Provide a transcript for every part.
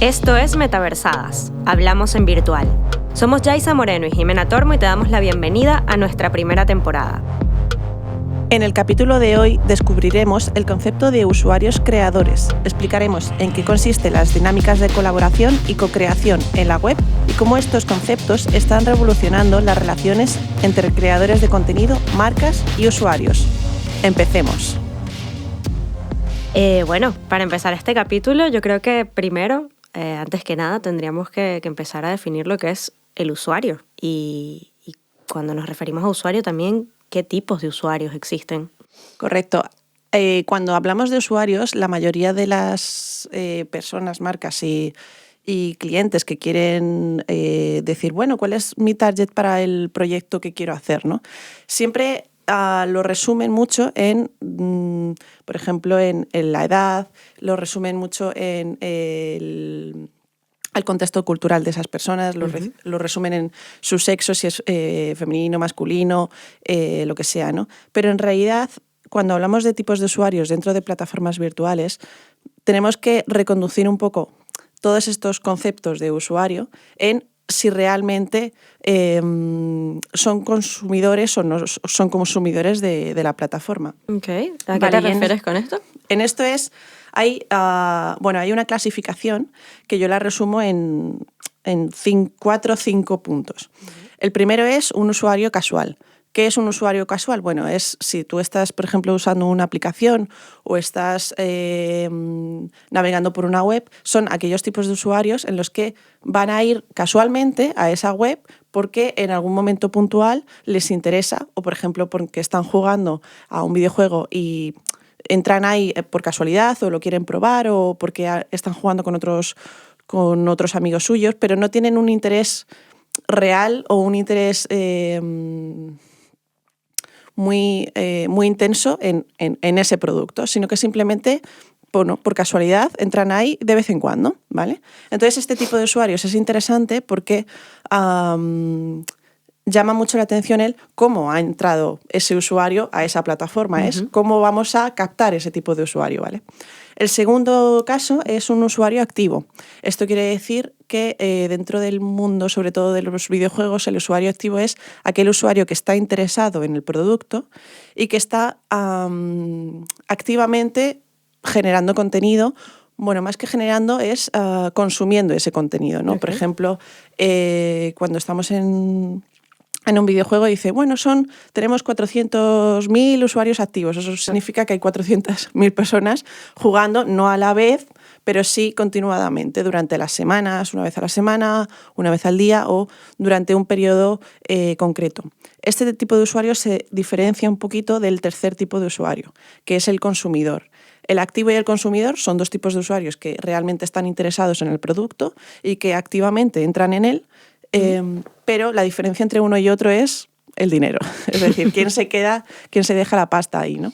Esto es Metaversadas, hablamos en virtual. Somos Yaisa Moreno y Jimena Tormo y te damos la bienvenida a nuestra primera temporada. En el capítulo de hoy descubriremos el concepto de usuarios creadores. Explicaremos en qué consisten las dinámicas de colaboración y co-creación en la web y cómo estos conceptos están revolucionando las relaciones entre creadores de contenido, marcas y usuarios. Empecemos. Bueno, para empezar este capítulo, yo creo que primero, antes que nada, tendríamos que empezar a definir lo que es el usuario. Y cuando nos referimos a usuario también, ¿qué tipos de usuarios existen? Correcto. Cuando hablamos de usuarios, la mayoría de las personas, marcas y clientes que quieren decir, bueno, ¿cuál es mi target para el proyecto que quiero hacer, ¿no? Siempre lo resumen mucho en, por ejemplo, en la edad, lo resumen mucho en el contexto cultural de esas personas, lo resumen en su sexo, si es femenino, masculino, lo que sea, ¿no? Pero en realidad, cuando hablamos de tipos de usuarios dentro de plataformas virtuales, tenemos que reconducir un poco todos estos conceptos de usuario en si realmente son consumidores o no son consumidores de la plataforma. Okay. ¿A qué te refieres con esto? En esto hay una clasificación que yo la resumo en 4 o 5 puntos. El primero es un usuario casual. ¿Qué es un usuario casual? Bueno, es si tú estás, por ejemplo, usando una aplicación o estás navegando por una web, son aquellos tipos de usuarios en los que van a ir casualmente a esa web porque en algún momento puntual les interesa o, por ejemplo, porque están jugando a un videojuego y entran ahí por casualidad o lo quieren probar o porque están jugando con otros amigos suyos, pero no tienen un interés real o un interés muy intenso en ese producto, sino que simplemente, bueno, por casualidad entran ahí de vez en cuando, ¿vale? Entonces, este tipo de usuarios es interesante porque llama mucho la atención el cómo ha entrado ese usuario a esa plataforma, es cómo vamos a captar ese tipo de usuario, ¿vale? El segundo caso es un usuario activo. Esto quiere decir que dentro del mundo, sobre todo de los videojuegos, el usuario activo es aquel usuario que está interesado en el producto y que está activamente generando contenido. Bueno, más que generando es consumiendo ese contenido, ¿no? Okay. Por ejemplo, cuando estamos en un videojuego dice, bueno, tenemos 400.000 usuarios activos. Eso significa que hay 400.000 personas jugando, no a la vez, pero sí continuadamente, durante las semanas, una vez a la semana, una vez al día o durante un periodo concreto. Este tipo de usuario se diferencia un poquito del tercer tipo de usuario, que es el consumidor. El activo y el consumidor son dos tipos de usuarios que realmente están interesados en el producto y que activamente entran en él, pero la diferencia entre uno y otro es el dinero. Es decir, quién se deja la pasta ahí, ¿no?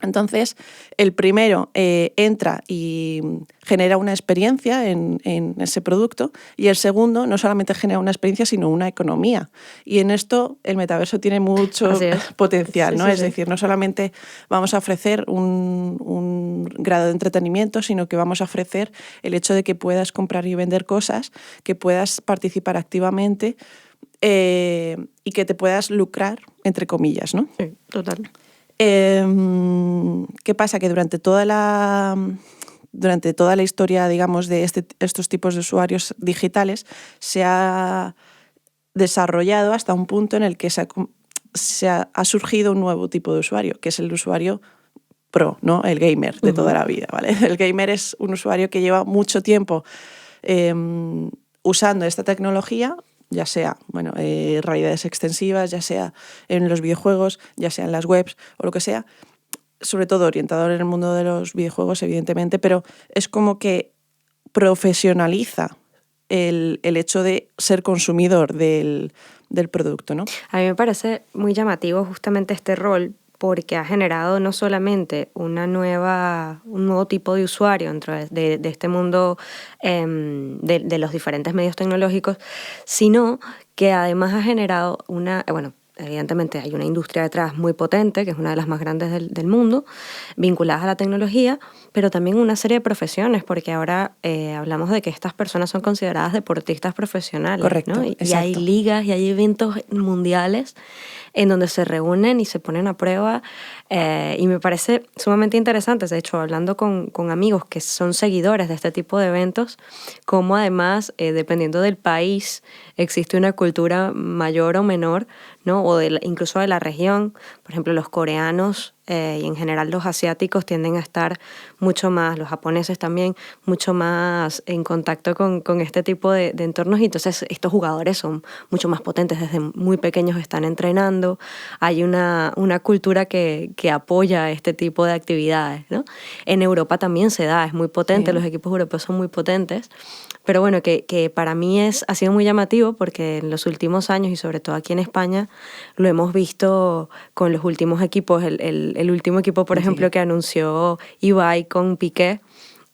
Entonces, el primero entra y genera una experiencia en ese producto y el segundo no solamente genera una experiencia, sino una economía. Y en esto el metaverso tiene mucho potencial, ¿no? Es decir, no solamente vamos a ofrecer un grado de entretenimiento, sino que vamos a ofrecer el hecho de que puedas comprar y vender cosas, que puedas participar activamente y que te puedas lucrar, entre comillas, ¿no? Sí, total. ¿Qué pasa? Que durante toda la historia, digamos, de estos tipos de usuarios digitales se ha desarrollado hasta un punto en el que ha surgido un nuevo tipo de usuario, que es el usuario pro, ¿no? El gamer de toda la vida, ¿vale? El gamer es un usuario que lleva mucho tiempo usando esta tecnología, ya sea realidades extensivas, ya sea en los videojuegos, ya sea en las webs o lo que sea, sobre todo orientado en el mundo de los videojuegos, evidentemente, pero es como que profesionaliza el hecho de ser consumidor del producto, ¿no? A mí me parece muy llamativo justamente este rol, porque ha generado no solamente un nuevo tipo de usuario dentro de este mundo de los diferentes medios tecnológicos, sino que además ha generado evidentemente hay una industria detrás muy potente, que es una de las más grandes del mundo, vinculadas a la tecnología, pero también una serie de profesiones, porque ahora hablamos de que estas personas son consideradas deportistas profesionales. Correcto, ¿no? Y hay ligas y hay eventos mundiales en donde se reúnen y se ponen a prueba, y me parece sumamente interesante. De hecho, hablando con amigos que son seguidores de este tipo de eventos, cómo además, dependiendo del país, existe una cultura mayor o menor, ¿no? O incluso de la región. Por ejemplo, los coreanos y en general los asiáticos tienden a estar mucho más, los japoneses también, mucho más en contacto con este tipo de entornos, y entonces estos jugadores son mucho más potentes, desde muy pequeños están entrenando, hay una cultura que apoya este tipo de actividades, ¿no? En Europa también se da, es muy potente, los equipos europeos son muy potentes, pero bueno, que para mí ha sido muy llamativo porque en los últimos años, y sobre todo aquí en España, lo hemos visto con los últimos equipos. El último equipo, por ejemplo, que anunció Ibai con Piqué,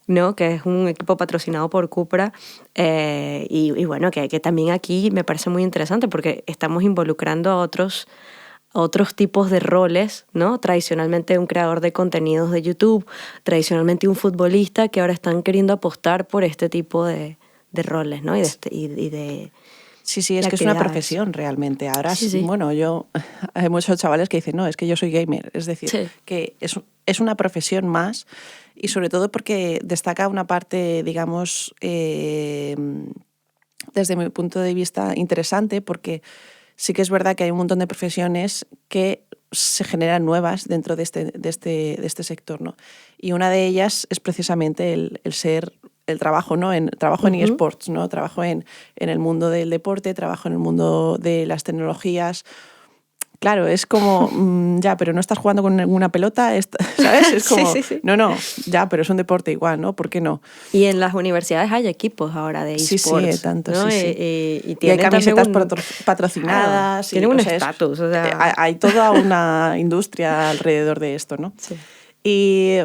¿no? Que es un equipo patrocinado por Cupra, y bueno, que también aquí me parece muy interesante porque estamos involucrando a otros tipos de roles, ¿no? Tradicionalmente un creador de contenidos de YouTube, tradicionalmente un futbolista, que ahora están queriendo apostar por este tipo de roles, ¿no? Y de Sí, es que es una profesión realmente. Ahora, sí. Bueno, hay muchos chavales que dicen, no, es que yo soy gamer. Es decir, que es una profesión más, y sobre todo porque destaca una parte, digamos, desde mi punto de vista, interesante, porque sí que es verdad que hay un montón de profesiones que se generan nuevas dentro de este sector, ¿no? Y una de ellas es precisamente el trabajo, ¿no? Trabajo en eSports, ¿no? Trabajo en el mundo del deporte, trabajo en el mundo de las tecnologías. Claro, es como, ya, pero no estás jugando con ninguna pelota, ¿sabes? Es como, sí. No, ya, pero es un deporte igual, ¿no? ¿Por qué no? Y en las universidades hay equipos ahora de eSports. Sí, tanto, ¿no? sí. Y hay camisetas patrocinadas. Tienen un estatus. O sea... Hay toda una industria alrededor de esto, ¿no? Sí. Y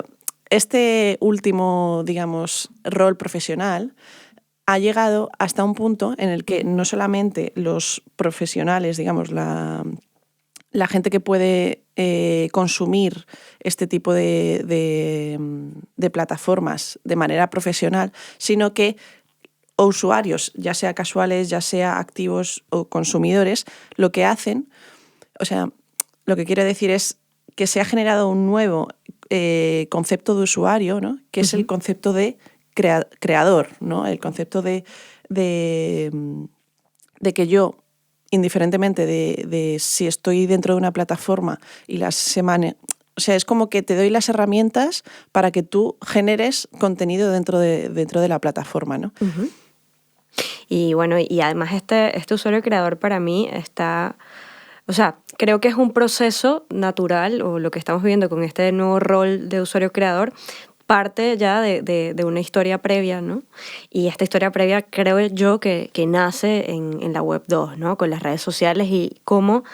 este último, digamos, rol profesional ha llegado hasta un punto en el que no solamente los profesionales, digamos, la gente que puede consumir este tipo de plataformas de manera profesional, sino que usuarios, ya sea casuales, ya sea activos o consumidores, lo que hacen, o sea, lo que quiero decir es que se ha generado un nuevo concepto de usuario, ¿no? Que es el concepto de creador, ¿no? El concepto de que yo, indiferentemente de si estoy dentro de una plataforma y o sea, es como que te doy las herramientas para que tú generes contenido dentro de la plataforma, ¿no? Uh-huh. Y bueno, y además este usuario creador para mí está... O sea, creo que es un proceso natural, o lo que estamos viviendo con este nuevo rol de usuario creador, parte ya de una historia previa, ¿no? Y esta historia previa creo yo que nace en la Web 2, ¿no? Con las redes sociales, y cómo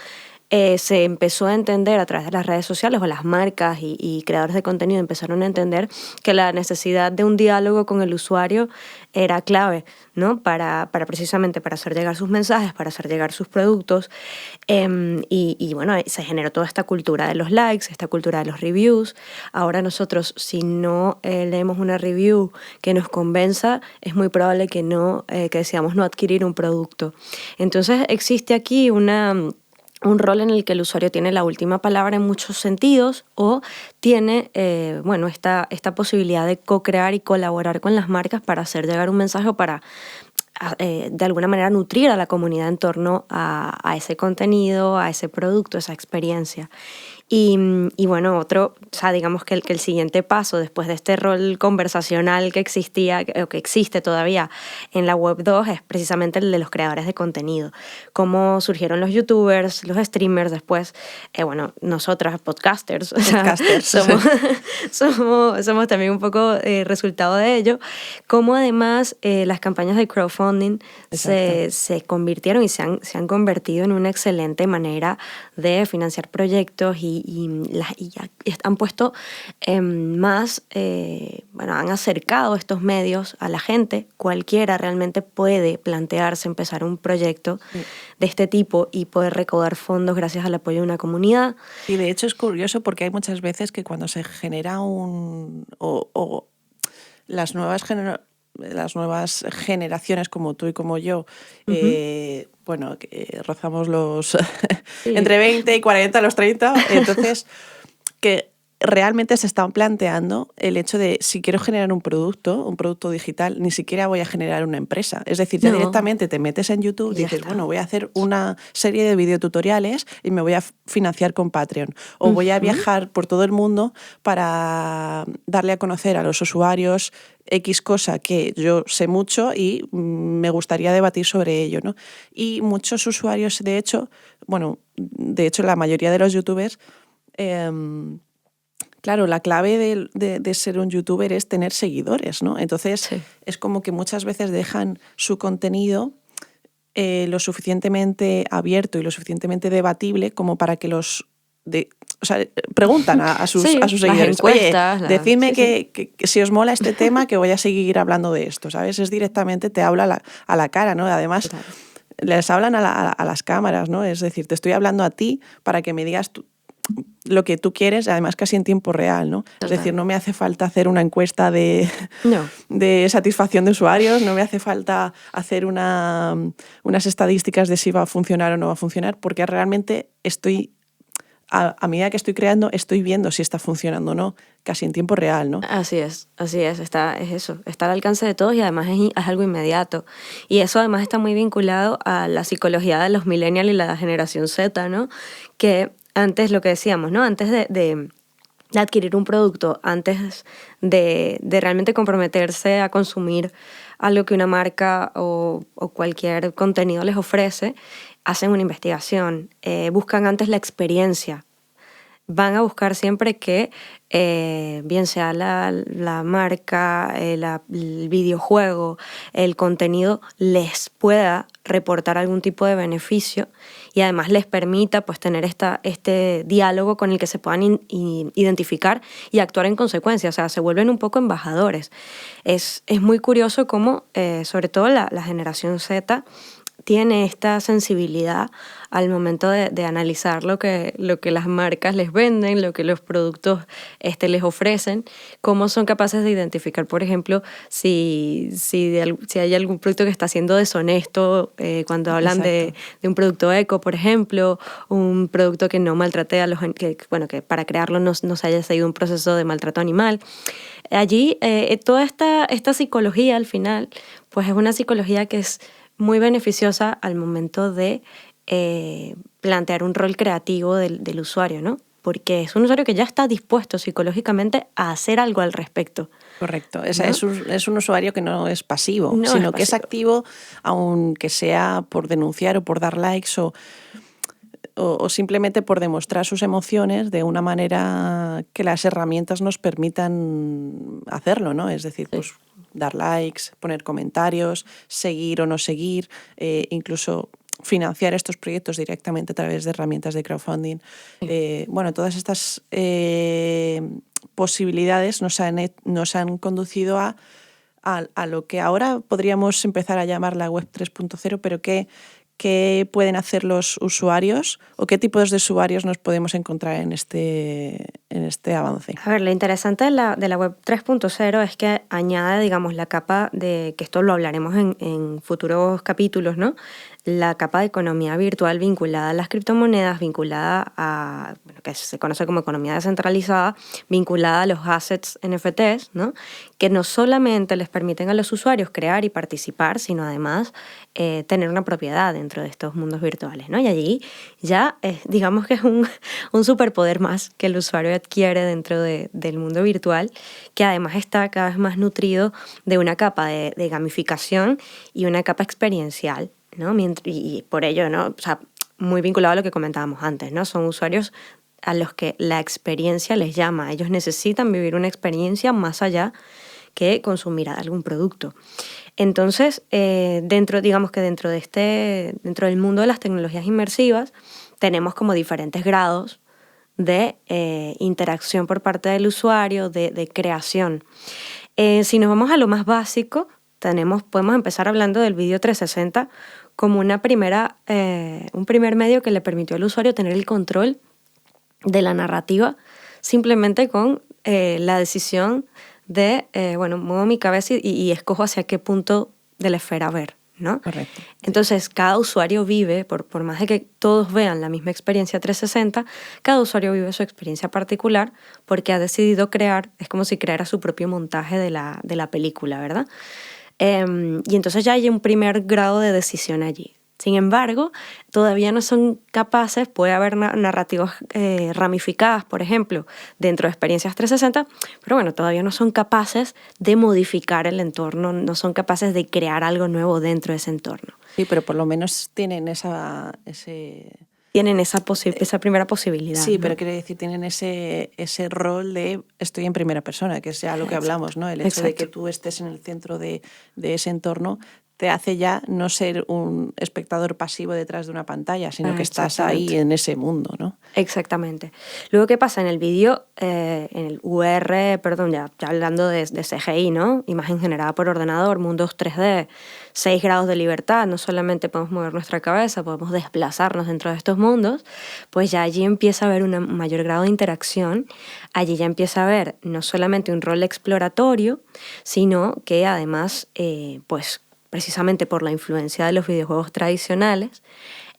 se empezó a entender a través de las redes sociales, o las marcas y creadores de contenido empezaron a entender que la necesidad de un diálogo con el usuario era clave, ¿no? Para precisamente para hacer llegar sus mensajes, para hacer llegar sus productos, y bueno, se generó toda esta cultura de los likes, esta cultura de los reviews. Ahora nosotros, si no leemos una review que nos convenza, es muy probable que deseamos no adquirir un producto. Entonces existe aquí un rol en el que el usuario tiene la última palabra en muchos sentidos, o tiene esta posibilidad de co-crear y colaborar con las marcas para hacer llegar un mensaje, o para de alguna manera nutrir a la comunidad en torno a ese contenido, a ese producto, a esa experiencia. Y bueno, o sea, digamos que el siguiente paso después de este rol conversacional que existía, o que existe todavía en la Web 2, es precisamente el de los creadores de contenido. Cómo surgieron los youtubers, los streamers, después, nosotras, podcasters. Somos también un poco resultado de ello. Cómo además las campañas de crowdfunding se convirtieron y se han convertido en una excelente manera de financiar proyectos y y ya han puesto han acercado estos medios a la gente. Cualquiera realmente puede plantearse empezar un proyecto de este tipo y poder recaudar fondos gracias al apoyo de una comunidad. Y de hecho es curioso porque hay muchas veces que cuando se genera las nuevas generaciones como tú y como yo, que rozamos los entre 20 y 40, los 30, entonces que realmente se están planteando el hecho de si quiero generar un producto digital, ni siquiera voy a generar una empresa. Es decir, ya directamente te metes en YouTube y dices, bueno, voy a hacer una serie de videotutoriales y me voy a financiar con Patreon. O voy a viajar por todo el mundo para darle a conocer a los usuarios X cosa que yo sé mucho y me gustaría debatir sobre ello, ¿no? Y muchos usuarios, de hecho, la mayoría de los youtubers, claro, la clave de ser un youtuber es tener seguidores, ¿no? Entonces es como que muchas veces dejan su contenido lo suficientemente abierto y lo suficientemente debatible como para que preguntan a sus seguidores, oye, decidme que si os mola este tema, que voy a seguir hablando de esto, ¿sabes? Es directamente, te habla a la cara, ¿no? Además, les hablan a las cámaras, ¿no? Es decir, te estoy hablando a ti para que me digas lo que tú quieres, además casi en tiempo real, ¿no? Es decir, no me hace falta hacer una encuesta de satisfacción de usuarios, no me hace falta hacer unas estadísticas de si va a funcionar o no va a funcionar, porque realmente a medida que estoy creando, estoy viendo si está funcionando o no, casi en tiempo real, ¿no? Así es, está al alcance de todos y además es algo inmediato. Y eso además está muy vinculado a la psicología de los millennials y la generación Z, ¿no? Que antes, lo que decíamos, ¿no? Antes de adquirir un producto, antes de realmente comprometerse a consumir algo que una marca o cualquier contenido les ofrece, hacen una investigación, buscan antes la experiencia. Van a buscar siempre que, bien sea la marca, el videojuego, el contenido, les pueda reportar algún tipo de beneficio y además les permita pues, tener este diálogo con el que se puedan identificar y actuar en consecuencia. O sea, se vuelven un poco embajadores. Es muy curioso cómo, sobre todo la generación Z, tiene esta sensibilidad al momento de analizar lo que las marcas les venden, lo que los productos les ofrecen, cómo son capaces de identificar, por ejemplo, si hay algún producto que está siendo deshonesto cuando hablan de un producto eco, por ejemplo, un producto que no maltrate a que para crearlo no se haya seguido un proceso de maltrato animal. Allí, toda esta psicología al final, pues es una psicología que es muy beneficiosa al momento de plantear un rol creativo del usuario, ¿no? Porque es un usuario que ya está dispuesto psicológicamente a hacer algo al respecto. Correcto. ¿No? Es un usuario que no es pasivo, sino que es activo, aunque sea por denunciar o por dar likes o simplemente por demostrar sus emociones de una manera que las herramientas nos permitan hacerlo, ¿no? Es decir, pues dar likes, poner comentarios, seguir o no seguir, incluso financiar estos proyectos directamente a través de herramientas de crowdfunding. Todas estas posibilidades nos han conducido a lo que ahora podríamos empezar a llamar la web 3.0, pero ¿qué pueden hacer los usuarios o qué tipos de usuarios nos podemos encontrar en este avance? A ver, lo interesante de la web 3.0 es que añade, digamos, la capa de, que esto lo hablaremos en futuros capítulos, ¿no? La capa de economía virtual vinculada a las criptomonedas, vinculada a, que se conoce como economía descentralizada, vinculada a los assets NFTs, ¿no? Que no solamente les permiten a los usuarios crear y participar, sino además tener una propiedad dentro de estos mundos virtuales, ¿no? Y allí ya digamos que es un superpoder más que el usuario adquiere dentro del mundo virtual, que además está cada vez más nutrido de una capa de gamificación y una capa experiencial, ¿no? Y por ello, ¿no? O sea, muy vinculado a lo que comentábamos antes, ¿no? Son usuarios a los que la experiencia les llama. Ellos necesitan vivir una experiencia más allá que consumir algún producto. Entonces, dentro del mundo de las tecnologías inmersivas, tenemos como diferentes grados de interacción por parte del usuario, de creación. Si nos vamos a lo más básico, podemos empezar hablando del vídeo 360 como un primer medio que le permitió al usuario tener el control de la narrativa simplemente con la decisión de, muevo mi cabeza y escojo hacia qué punto de la esfera ver, ¿no? Correcto. Entonces, cada usuario vive, por más de que todos vean la misma experiencia 360, cada usuario vive su experiencia particular porque ha decidido crear, es como si creara su propio montaje de la película, ¿verdad? Y entonces ya hay un primer grado de decisión allí. Sin embargo, todavía no son capaces, puede haber narrativas ramificadas, por ejemplo, dentro de experiencias 360, pero bueno, todavía no son capaces de modificar el entorno, no son capaces de crear algo nuevo dentro de ese entorno. Sí, pero por lo menos tienen tienen esa primera posibilidad. Sí, ¿no? pero quiere decir, tienen ese rol de estoy en primera persona, que es ya lo que hablamos, ¿no? El hecho de que tú estés en el centro de ese entorno te hace ya no ser un espectador pasivo detrás de una pantalla, sino que estás ahí en ese mundo, ¿no? Exactamente. Luego, ¿qué pasa? En el vídeo, en el ya hablando de CGI, ¿no? Imagen generada por ordenador, mundos 3D, 6 grados de libertad, no solamente podemos mover nuestra cabeza, podemos desplazarnos dentro de estos mundos, pues ya allí empieza a haber un mayor grado de interacción, allí ya empieza a haber no solamente un rol exploratorio, sino que además, precisamente por la influencia de los videojuegos tradicionales,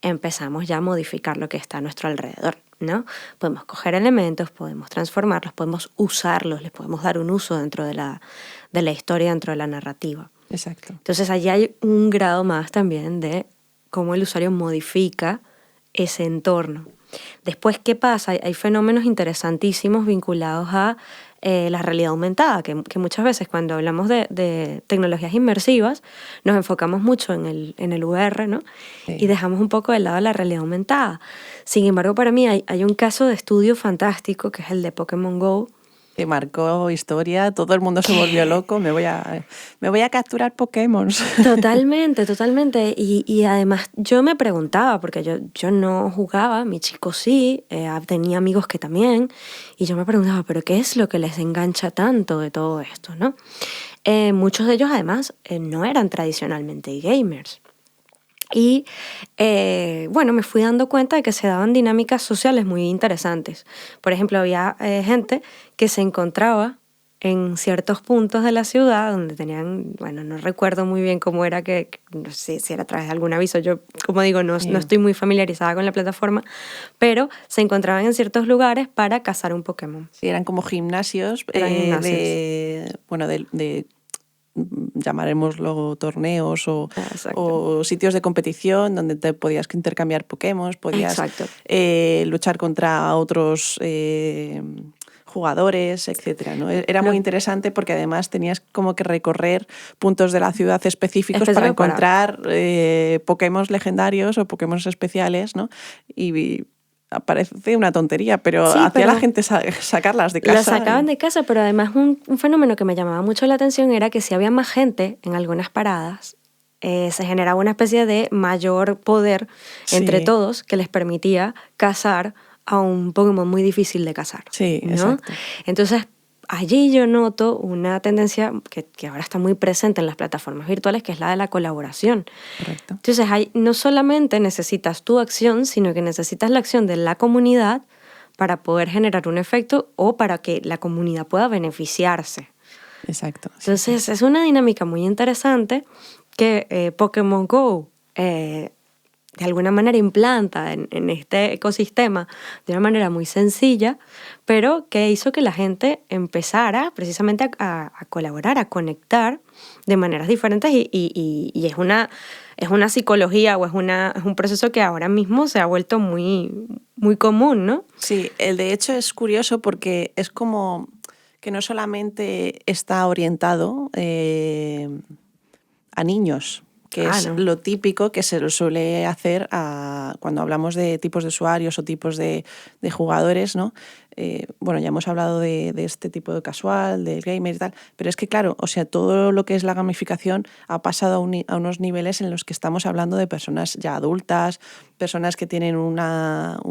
empezamos ya a modificar lo que está a nuestro alrededor, ¿no? Podemos coger elementos, podemos transformarlos, podemos usarlos, les podemos dar un uso dentro de la historia, dentro de la narrativa. Exacto. Entonces allí hay un grado más también de cómo el usuario modifica ese entorno. Después, ¿qué pasa? Hay fenómenos interesantísimos vinculados a la realidad aumentada, que muchas veces cuando hablamos de tecnologías inmersivas nos enfocamos mucho en el VR, ¿no? Sí. Y dejamos un poco de lado la realidad aumentada. Sin embargo, para mí hay un caso de estudio fantástico que es el de Pokémon GO, que marcó historia, todo el mundo se volvió loco, me voy a capturar Pokémon. Totalmente. Y además yo me preguntaba, porque yo no jugaba, mi chico sí, tenía amigos que también, y yo me preguntaba, ¿pero qué es lo que les engancha tanto de todo esto, no? Muchos de ellos además no eran tradicionalmente gamers. Y me fui dando cuenta de que se daban dinámicas sociales muy interesantes. Por ejemplo, había gente que se encontraba en ciertos puntos de la ciudad donde tenían, no recuerdo muy bien cómo era, no sé si era a través de algún aviso, yo como digo, no estoy muy familiarizada con la plataforma, pero se encontraban en ciertos lugares para cazar un Pokémon. Sí, eran como gimnasios, llamaremoslo torneos o sitios de competición donde te podías intercambiar Pokémon, podías luchar contra otros jugadores, etcétera, ¿no? Era muy interesante porque además tenías como que recorrer puntos de la ciudad específicos para encontrar Pokémon legendarios o Pokémon especiales, ¿no? Y parece una tontería, pero hacía la gente sacarlas de casa. Las sacaban de casa, pero además un fenómeno que me llamaba mucho la atención era que si había más gente en algunas paradas, se generaba una especie de mayor poder entre todos que les permitía cazar a un Pokémon muy difícil de cazar. Sí, ¿no? exacto. Entonces, allí yo noto una tendencia que ahora está muy presente en las plataformas virtuales, que es la de la colaboración. Correcto. Entonces, no solamente necesitas tu acción, sino que necesitas la acción de la comunidad para poder generar un efecto o para que la comunidad pueda beneficiarse. Exacto. Entonces, es una dinámica muy interesante que Pokémon GO de alguna manera implanta en este ecosistema de una manera muy sencilla, pero que hizo que la gente empezara precisamente a colaborar, a conectar de maneras diferentes y es una psicología o es un proceso que ahora mismo se ha vuelto muy, muy común, ¿no? Sí, de hecho es curioso porque es como que no solamente está orientado a niños, que es lo típico que se suele hacer cuando hablamos de tipos de usuarios o tipos de jugadores, ¿no? Bueno, ya hemos hablado de este tipo de casual, del gamer y tal, pero es que claro, o sea, todo lo que es la gamificación ha pasado a unos niveles en los que estamos hablando de personas ya adultas, personas que tienen un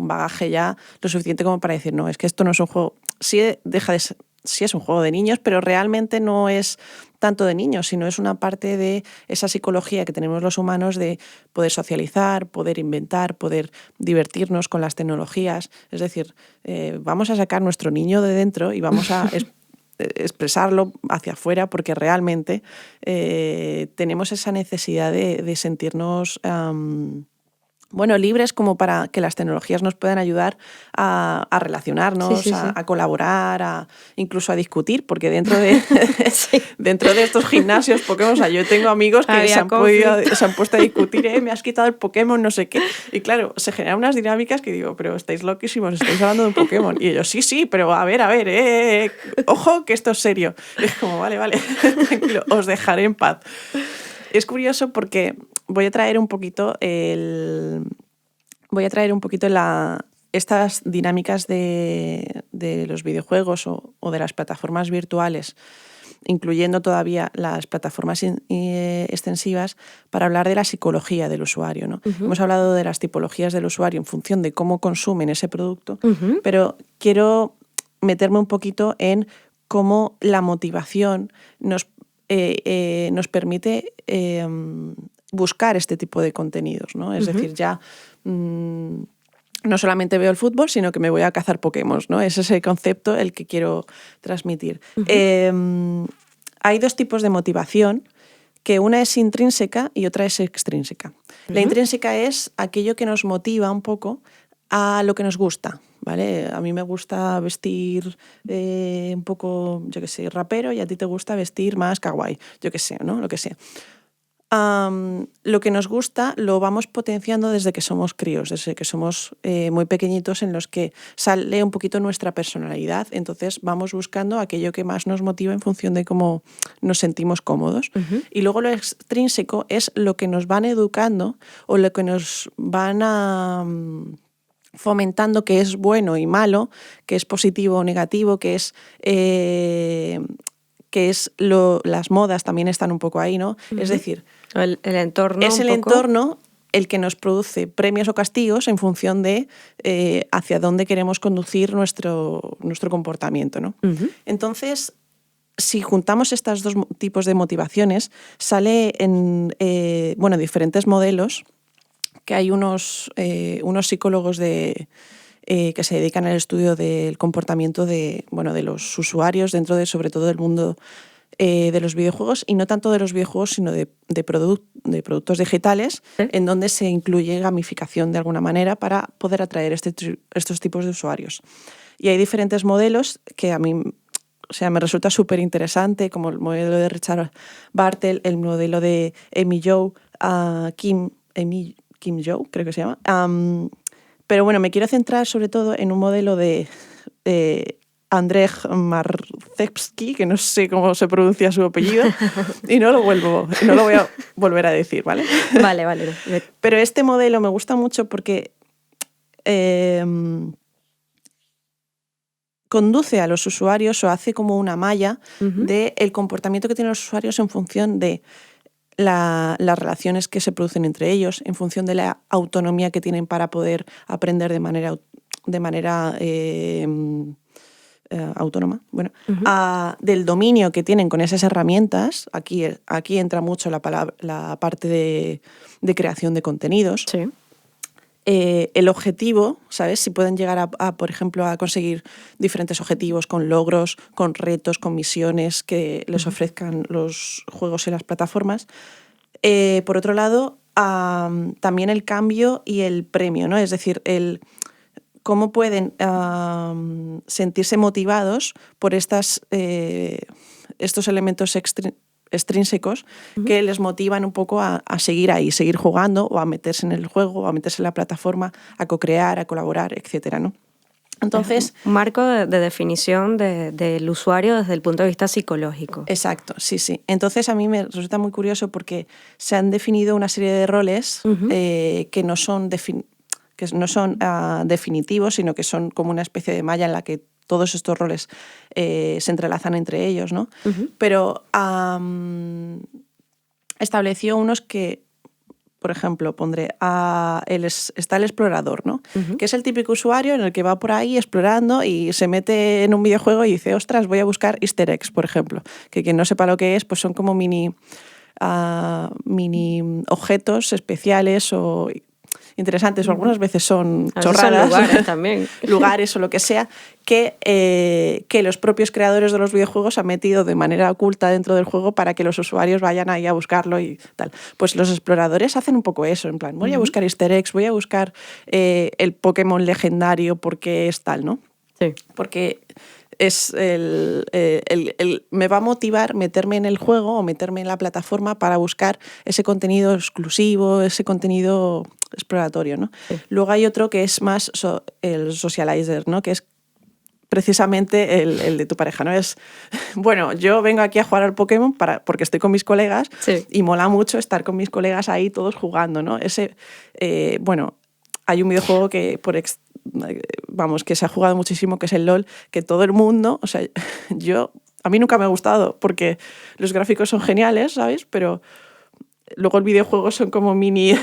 bagaje ya lo suficiente como para decir, no, es que esto no es un juego, sí es un juego de niños, pero realmente no es tanto de niños, sino es una parte de esa psicología que tenemos los humanos de poder socializar, poder inventar, poder divertirnos con las tecnologías. Es decir, vamos a sacar nuestro niño de dentro y vamos a expresarlo hacia afuera porque realmente tenemos esa necesidad de sentirnos libres como para que las tecnologías nos puedan ayudar a relacionarnos, a colaborar, incluso a discutir, porque dentro de dentro de estos gimnasios Pokémon, o sea, yo tengo amigos que se han puesto a discutir, me has quitado el Pokémon, no sé qué. Y claro, se generan unas dinámicas que digo, pero estáis loquísimos, estáis hablando de un Pokémon. Y ellos, sí, pero a ver, ojo, que esto es serio. Y es como, vale, tranquilo, os dejaré en paz. Es curioso porque voy a traer un poquito estas dinámicas de los videojuegos o de las plataformas virtuales, incluyendo todavía las plataformas extensivas, para hablar de la psicología del usuario, ¿no? Hemos hablado de las tipologías del usuario en función de cómo consumen ese producto, pero quiero meterme un poquito en cómo la motivación nos permite buscar este tipo de contenidos, ¿no? Es decir, ya no solamente veo el fútbol, sino que me voy a cazar Pokémon, ¿no? Ese es el concepto el que quiero transmitir. Hay dos tipos de motivación, que una es intrínseca y otra es extrínseca. La intrínseca es aquello que nos motiva un poco a lo que nos gusta, ¿vale? A mí me gusta vestir un poco, yo qué sé, rapero, y a ti te gusta vestir más kawaii, yo qué sé, ¿no? Lo que sea. Lo que nos gusta lo vamos potenciando desde que somos críos, desde que somos muy pequeñitos, en los que sale un poquito nuestra personalidad. Entonces vamos buscando aquello que más nos motiva en función de cómo nos sentimos cómodos. Y luego lo extrínseco es lo que nos van educando o lo que nos van fomentando, que es bueno y malo, que es positivo o negativo, que es las modas también están un poco ahí, ¿no? Es decir, el entorno. Es el entorno el que nos produce premios o castigos en función de hacia dónde queremos conducir nuestro comportamiento, ¿no? Entonces, si juntamos estos dos tipos de motivaciones, sale en diferentes modelos, que hay unos psicólogos que se dedican al estudio del comportamiento de los usuarios dentro sobre todo del mundo de los videojuegos, y no tanto de los videojuegos, sino de productos digitales, en donde se incluye gamificación de alguna manera para poder atraer estos tipos de usuarios. Y hay diferentes modelos que a mí me resulta súper interesante, como el modelo de Richard Bartel, el modelo de Amy Jo, Kim Jo, creo que se llama. Pero bueno, me quiero centrar sobre todo en un modelo de Andrzej Marczewski, que no sé cómo se pronuncia su apellido, y no lo voy a volver a decir, ¿vale? Vale. Pero este modelo me gusta mucho porque conduce a los usuarios, o hace como una malla del comportamiento que tienen los usuarios en función de las relaciones que se producen entre ellos, en función de la autonomía que tienen para poder aprender de manera autónoma, del dominio que tienen con esas herramientas. Aquí entra mucho la parte de creación de contenidos. Sí. El objetivo, ¿sabes? Si pueden llegar por ejemplo, a conseguir diferentes objetivos con logros, con retos, con misiones que les ofrezcan los juegos y las plataformas. Por otro lado, también el cambio y el premio, ¿no? Es decir, cómo pueden sentirse motivados por estos elementos extrínsecos que les motivan un poco a seguir ahí, seguir jugando, o a meterse en el juego, o a meterse en la plataforma, a co-crear, a colaborar, etcétera, ¿no? Entonces, un marco de definición del usuario desde el punto de vista psicológico. Exacto, sí, sí. Entonces a mí me resulta muy curioso porque se han definido una serie de roles que no son, definitivos, sino que son como una especie de malla en la que todos estos roles se entrelazan entre ellos, ¿no? Pero estableció unos que, por ejemplo, pondré está el explorador, ¿no? Que es el típico usuario en el que va por ahí explorando y se mete en un videojuego y dice, ostras, voy a buscar easter eggs, por ejemplo. Que quien no sepa lo que es, pues son como mini objetos especiales o interesantes, o algunas veces son chorradas, son lugares también. lugares o lo que sea, que los propios creadores de los videojuegos han metido de manera oculta dentro del juego para que los usuarios vayan ahí a buscarlo y tal. Pues los exploradores hacen un poco eso, en plan, voy a buscar easter eggs, voy a buscar el Pokémon legendario porque es tal, ¿no? Sí. Porque es me va a motivar meterme en el juego o meterme en la plataforma para buscar ese contenido exclusivo, ese contenido exploratorio, ¿no? Sí. Luego hay otro que es más el socializer, ¿no? Que es precisamente el de tu pareja, ¿no? Es, bueno, yo vengo aquí a jugar al Pokémon porque estoy con mis colegas y mola mucho estar con mis colegas ahí todos jugando, ¿no? Bueno, hay un videojuego que que se ha jugado muchísimo, que es el LOL, que todo el mundo, o sea, a mí nunca me ha gustado porque los gráficos son geniales, ¿sabes? Pero luego el videojuego son como mini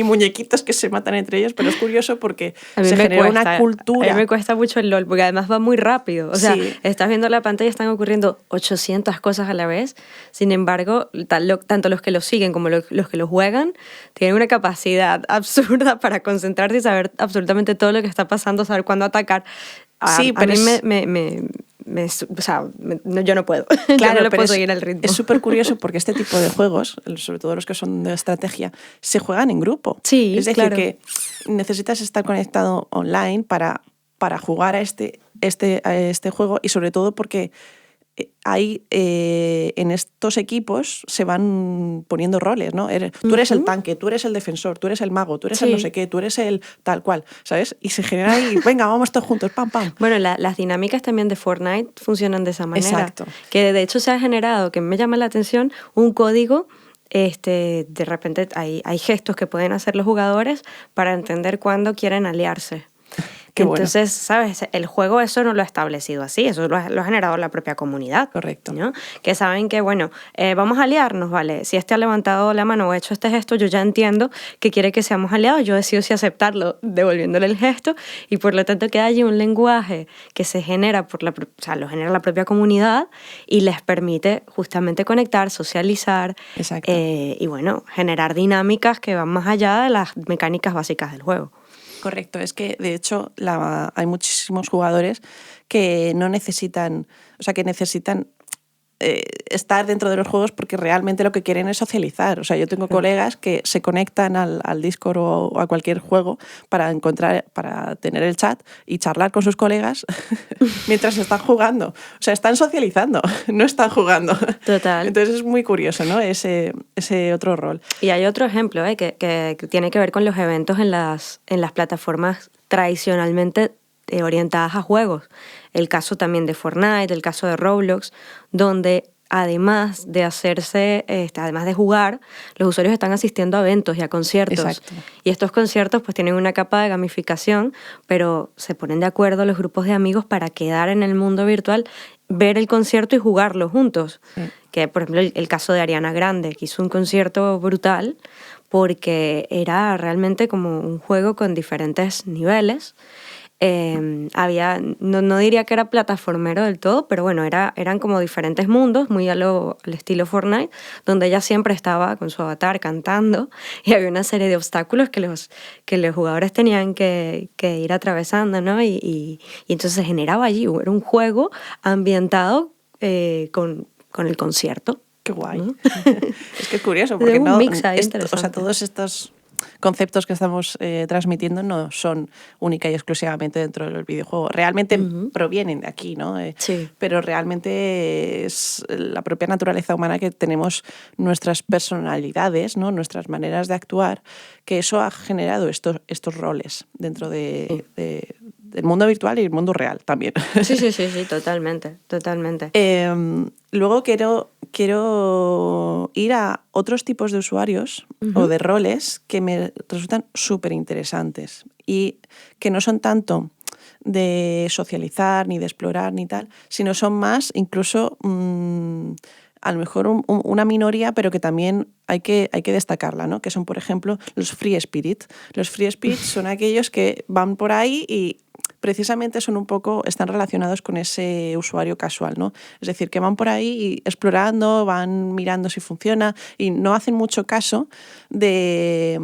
muñequitos que se matan entre ellos, pero es curioso porque se genera una cultura. A mí me cuesta mucho el LOL, porque además va muy rápido. O sea, estás viendo la pantalla y están ocurriendo 800 cosas a la vez. Sin embargo, tanto los que lo siguen como los que lo juegan tienen una capacidad absurda para concentrarse y saber absolutamente todo lo que está pasando, saber cuándo atacar. Sí, pero a mí yo no puedo. Claro, yo no puedo seguir el ritmo. Es súper curioso porque este tipo de juegos, sobre todo los que son de estrategia, se juegan en grupo. Sí, es decir, que necesitas estar conectado online para jugar a este juego y sobre todo porque hay en estos equipos se van poniendo roles, ¿no? Tú eres el tanque, tú eres el defensor, tú eres el mago, tú eres el no sé qué, tú eres el tal cual, ¿sabes? Y se genera ahí, venga, vamos todos juntos, pam, pam. Bueno, las dinámicas también de Fortnite funcionan de esa manera. Exacto. Que de hecho se ha generado, que me llama la atención, un código. De repente hay gestos que pueden hacer los jugadores para entender cuándo quieren aliarse. Entonces, bueno, ¿sabes? El juego eso no lo ha establecido así, eso lo ha generado la propia comunidad. Correcto. ¿No? Que saben que, bueno, vamos a aliarnos, ¿vale? Si ha levantado la mano o ha hecho este gesto, yo ya entiendo que quiere que seamos aliados, yo decido si aceptarlo devolviéndole el gesto y por lo tanto queda allí un lenguaje que se genera, lo genera la propia comunidad y les permite justamente conectar, socializar y, bueno, generar dinámicas que van más allá de las mecánicas básicas del juego. Correcto, es que de hecho hay muchísimos jugadores que no necesitan, o sea, que necesitan estar dentro de los juegos porque realmente lo que quieren es socializar. O sea, yo tengo colegas que se conectan al Discord o a cualquier juego para tener el chat y charlar con sus colegas mientras están jugando. O sea, están socializando, no están jugando. Total. Entonces es muy curioso, ¿no? Ese otro rol. Y hay otro ejemplo que tiene que ver con los eventos en las plataformas tradicionalmente orientadas a juegos. El caso también de Fortnite, el caso de Roblox, donde además de jugar, los usuarios están asistiendo a eventos y a conciertos. Exacto. Y estos conciertos pues tienen una capa de gamificación, pero se ponen de acuerdo los grupos de amigos para quedar en el mundo virtual, ver el concierto y jugarlo juntos. Sí. Que, por ejemplo, el caso de Ariana Grande, que hizo un concierto brutal porque era realmente como un juego con diferentes niveles. No diría que era plataformero del todo, pero bueno, eran como diferentes mundos, muy al estilo Fortnite, donde ella siempre estaba con su avatar cantando y había una serie de obstáculos que los jugadores tenían que ir atravesando, ¿no? Y entonces se generaba allí, era un juego ambientado con el concierto. Qué guay. ¿No? Es que es curioso, porque un mix ahí interesante. O sea, todos estos conceptos que estamos transmitiendo no son única y exclusivamente dentro del videojuego. Realmente provienen de aquí, ¿no? Sí. Pero realmente es la propia naturaleza humana que tenemos nuestras personalidades, ¿no? Nuestras maneras de actuar, que eso ha generado estos roles dentro de el mundo virtual y el mundo real también. Sí, totalmente, totalmente. Luego quiero ir a otros tipos de usuarios o de roles que me resultan súper interesantes y que no son tanto de socializar, ni de explorar, ni tal, sino son más incluso a lo mejor una minoría, pero que también hay que destacarla, ¿no? Que son, por ejemplo, los free spirit. Los free spirit son aquellos que van por ahí y precisamente están relacionados con ese usuario casual, ¿no? Es decir, que van por ahí explorando, van mirando si funciona y no hacen mucho caso de,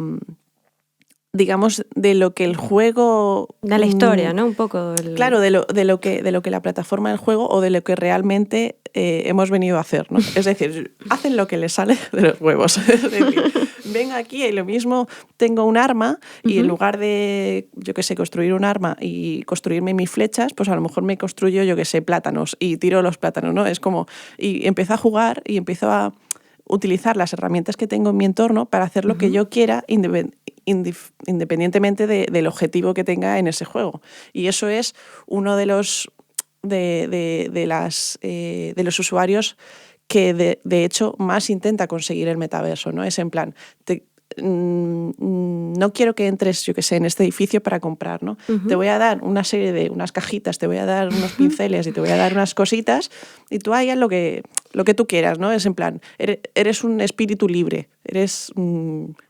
digamos, de lo que el juego... De la historia, ¿no? Un poco. Claro, de lo que la plataforma del juego o de lo que realmente hemos venido a hacer, ¿no? Es decir, hacen lo que les sale de los huevos. Es decir, vengo aquí y lo mismo tengo un arma y en lugar de, yo qué sé, construir un arma y construirme mis flechas, pues a lo mejor me construyo, yo qué sé, plátanos y tiro los plátanos, ¿no? Es como... Y empiezo a jugar y empiezo a utilizar las herramientas que tengo en mi entorno para hacer lo que yo quiera independientemente del objetivo que tenga en ese juego. Y eso es uno de los de los usuarios que de hecho más intenta conseguir el metaverso, ¿no? Es en plan, no quiero que entres, yo que sé, en este edificio para comprar, ¿no? Te voy a dar una serie de unas cajitas, te voy a dar unos pinceles y te voy a dar unas cositas y tú haz lo que tú quieras, ¿no? Es en plan, eres un espíritu libre, puedes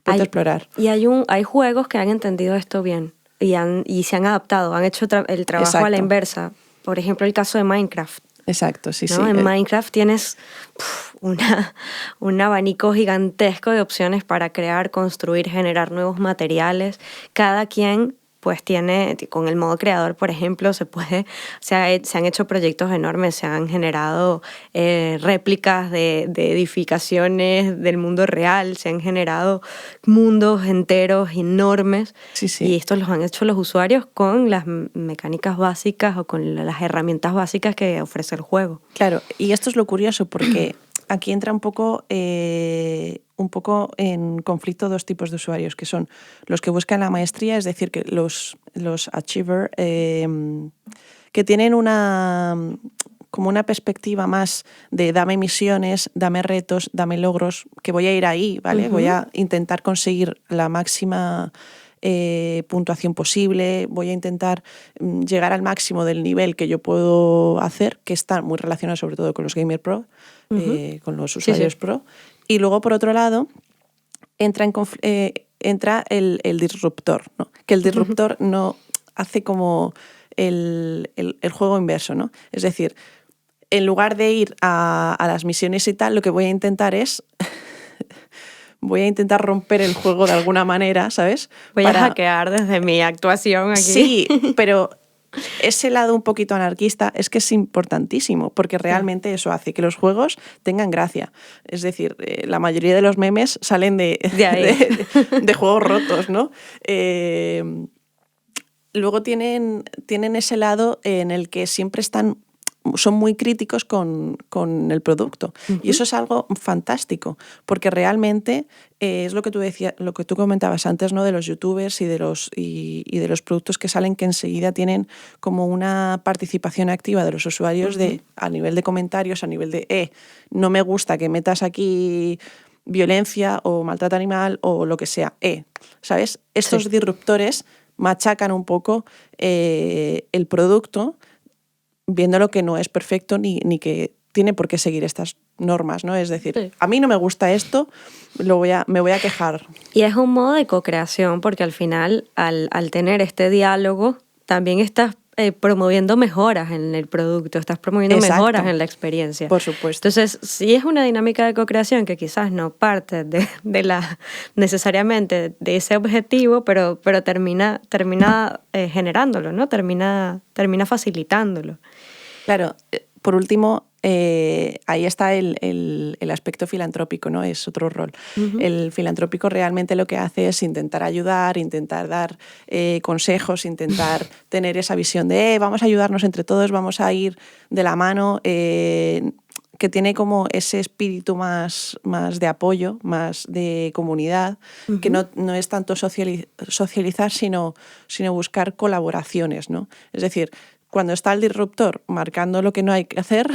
explorar. Y hay juegos que han entendido esto bien y se han adaptado, han hecho el trabajo a la inversa. Por ejemplo, el caso de Minecraft. Exacto, sí, ¿no? sí. En Minecraft tienes un abanico gigantesco de opciones para crear, construir, generar nuevos materiales. Cada quien pues tiene, con el modo creador, por ejemplo, se han hecho proyectos enormes, se han generado réplicas de edificaciones del mundo real, se han generado mundos enteros enormes. Sí, sí. Y estos los han hecho los usuarios con las mecánicas básicas o con las herramientas básicas que ofrece el juego. Claro, y esto es lo curioso porque aquí entra un poco en conflicto dos tipos de usuarios, que son los que buscan la maestría, es decir, que los achiever, que tienen como una perspectiva más de dame misiones, dame retos, dame logros, que voy a ir ahí, ¿vale? Voy a intentar conseguir la máxima puntuación posible, voy a intentar llegar al máximo del nivel que yo puedo hacer, que está muy relacionado sobre todo con los gamer pro, con los usuarios pro. Y luego, por otro lado, entra el disruptor, ¿no? Que el disruptor no hace como el juego inverso, ¿no? Es decir, en lugar de ir a las misiones y tal, lo que voy a intentar es... voy a intentar romper el juego de alguna manera, ¿sabes? Voy a hackear desde mi actuación aquí. Sí, pero ese lado un poquito anarquista es que es importantísimo, porque realmente eso hace que los juegos tengan gracia. Es decir, la mayoría de los memes salen de juegos rotos, ¿no? Luego tienen ese lado en el que siempre son muy críticos con el producto. Y eso es algo fantástico, porque realmente es lo que tú decías, lo que tú comentabas antes, ¿no? De los youtubers y de los productos que salen, que enseguida tienen como una participación activa de los usuarios a nivel de comentarios, a nivel de no me gusta que metas aquí violencia o maltrato animal o lo que sea. ¿Sabes? Estos disruptores machacan un poco el producto, viendo lo que no es perfecto ni que tiene por qué seguir estas normas, ¿no? Es decir, a mí no me gusta esto, me voy a quejar. Y es un modo de co-creación, porque al final, al tener este diálogo, también estás promoviendo mejoras en el producto, estás promoviendo mejoras en la experiencia. Por supuesto. Entonces, sí es una dinámica de co-creación que quizás no parte necesariamente de ese objetivo, pero termina generándolo, ¿no? Termina facilitándolo. Claro, por último, ahí está el aspecto filantrópico, ¿no? Es otro rol. El filantrópico realmente lo que hace es intentar ayudar, intentar dar consejos, intentar tener esa visión de vamos a ayudarnos entre todos, vamos a ir de la mano, que tiene como ese espíritu más de apoyo, más de comunidad, que no es tanto socializar, sino buscar colaboraciones, ¿no? Es decir, cuando está el disruptor marcando lo que no hay que hacer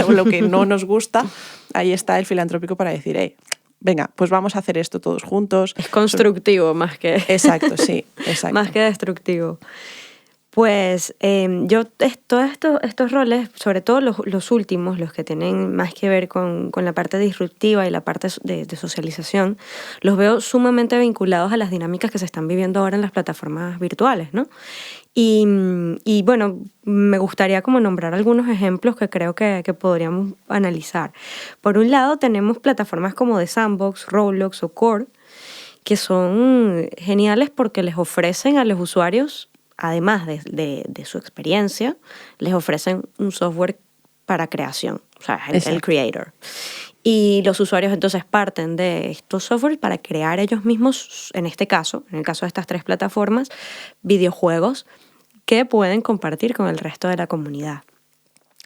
o lo que no nos gusta, ahí está el filantrópico para decir, hey, venga, pues vamos a hacer esto todos juntos. Es constructivo más que... Exacto, sí, exacto. Más que destructivo. Pues yo todos estos roles, sobre todo los últimos, los que tienen más que ver con la parte disruptiva y la parte de socialización, los veo sumamente vinculados a las dinámicas que se están viviendo ahora en las plataformas virtuales, ¿no? Y bueno, me gustaría como nombrar algunos ejemplos que creo que podríamos analizar. Por un lado, tenemos plataformas como The Sandbox, Roblox o Core, que son geniales porque les ofrecen a los usuarios, además de su experiencia, les ofrecen un software para creación, o sea, el creator. Y los usuarios entonces parten de estos softwares para crear ellos mismos, en el caso de estas 3 plataformas, videojuegos que pueden compartir con el resto de la comunidad.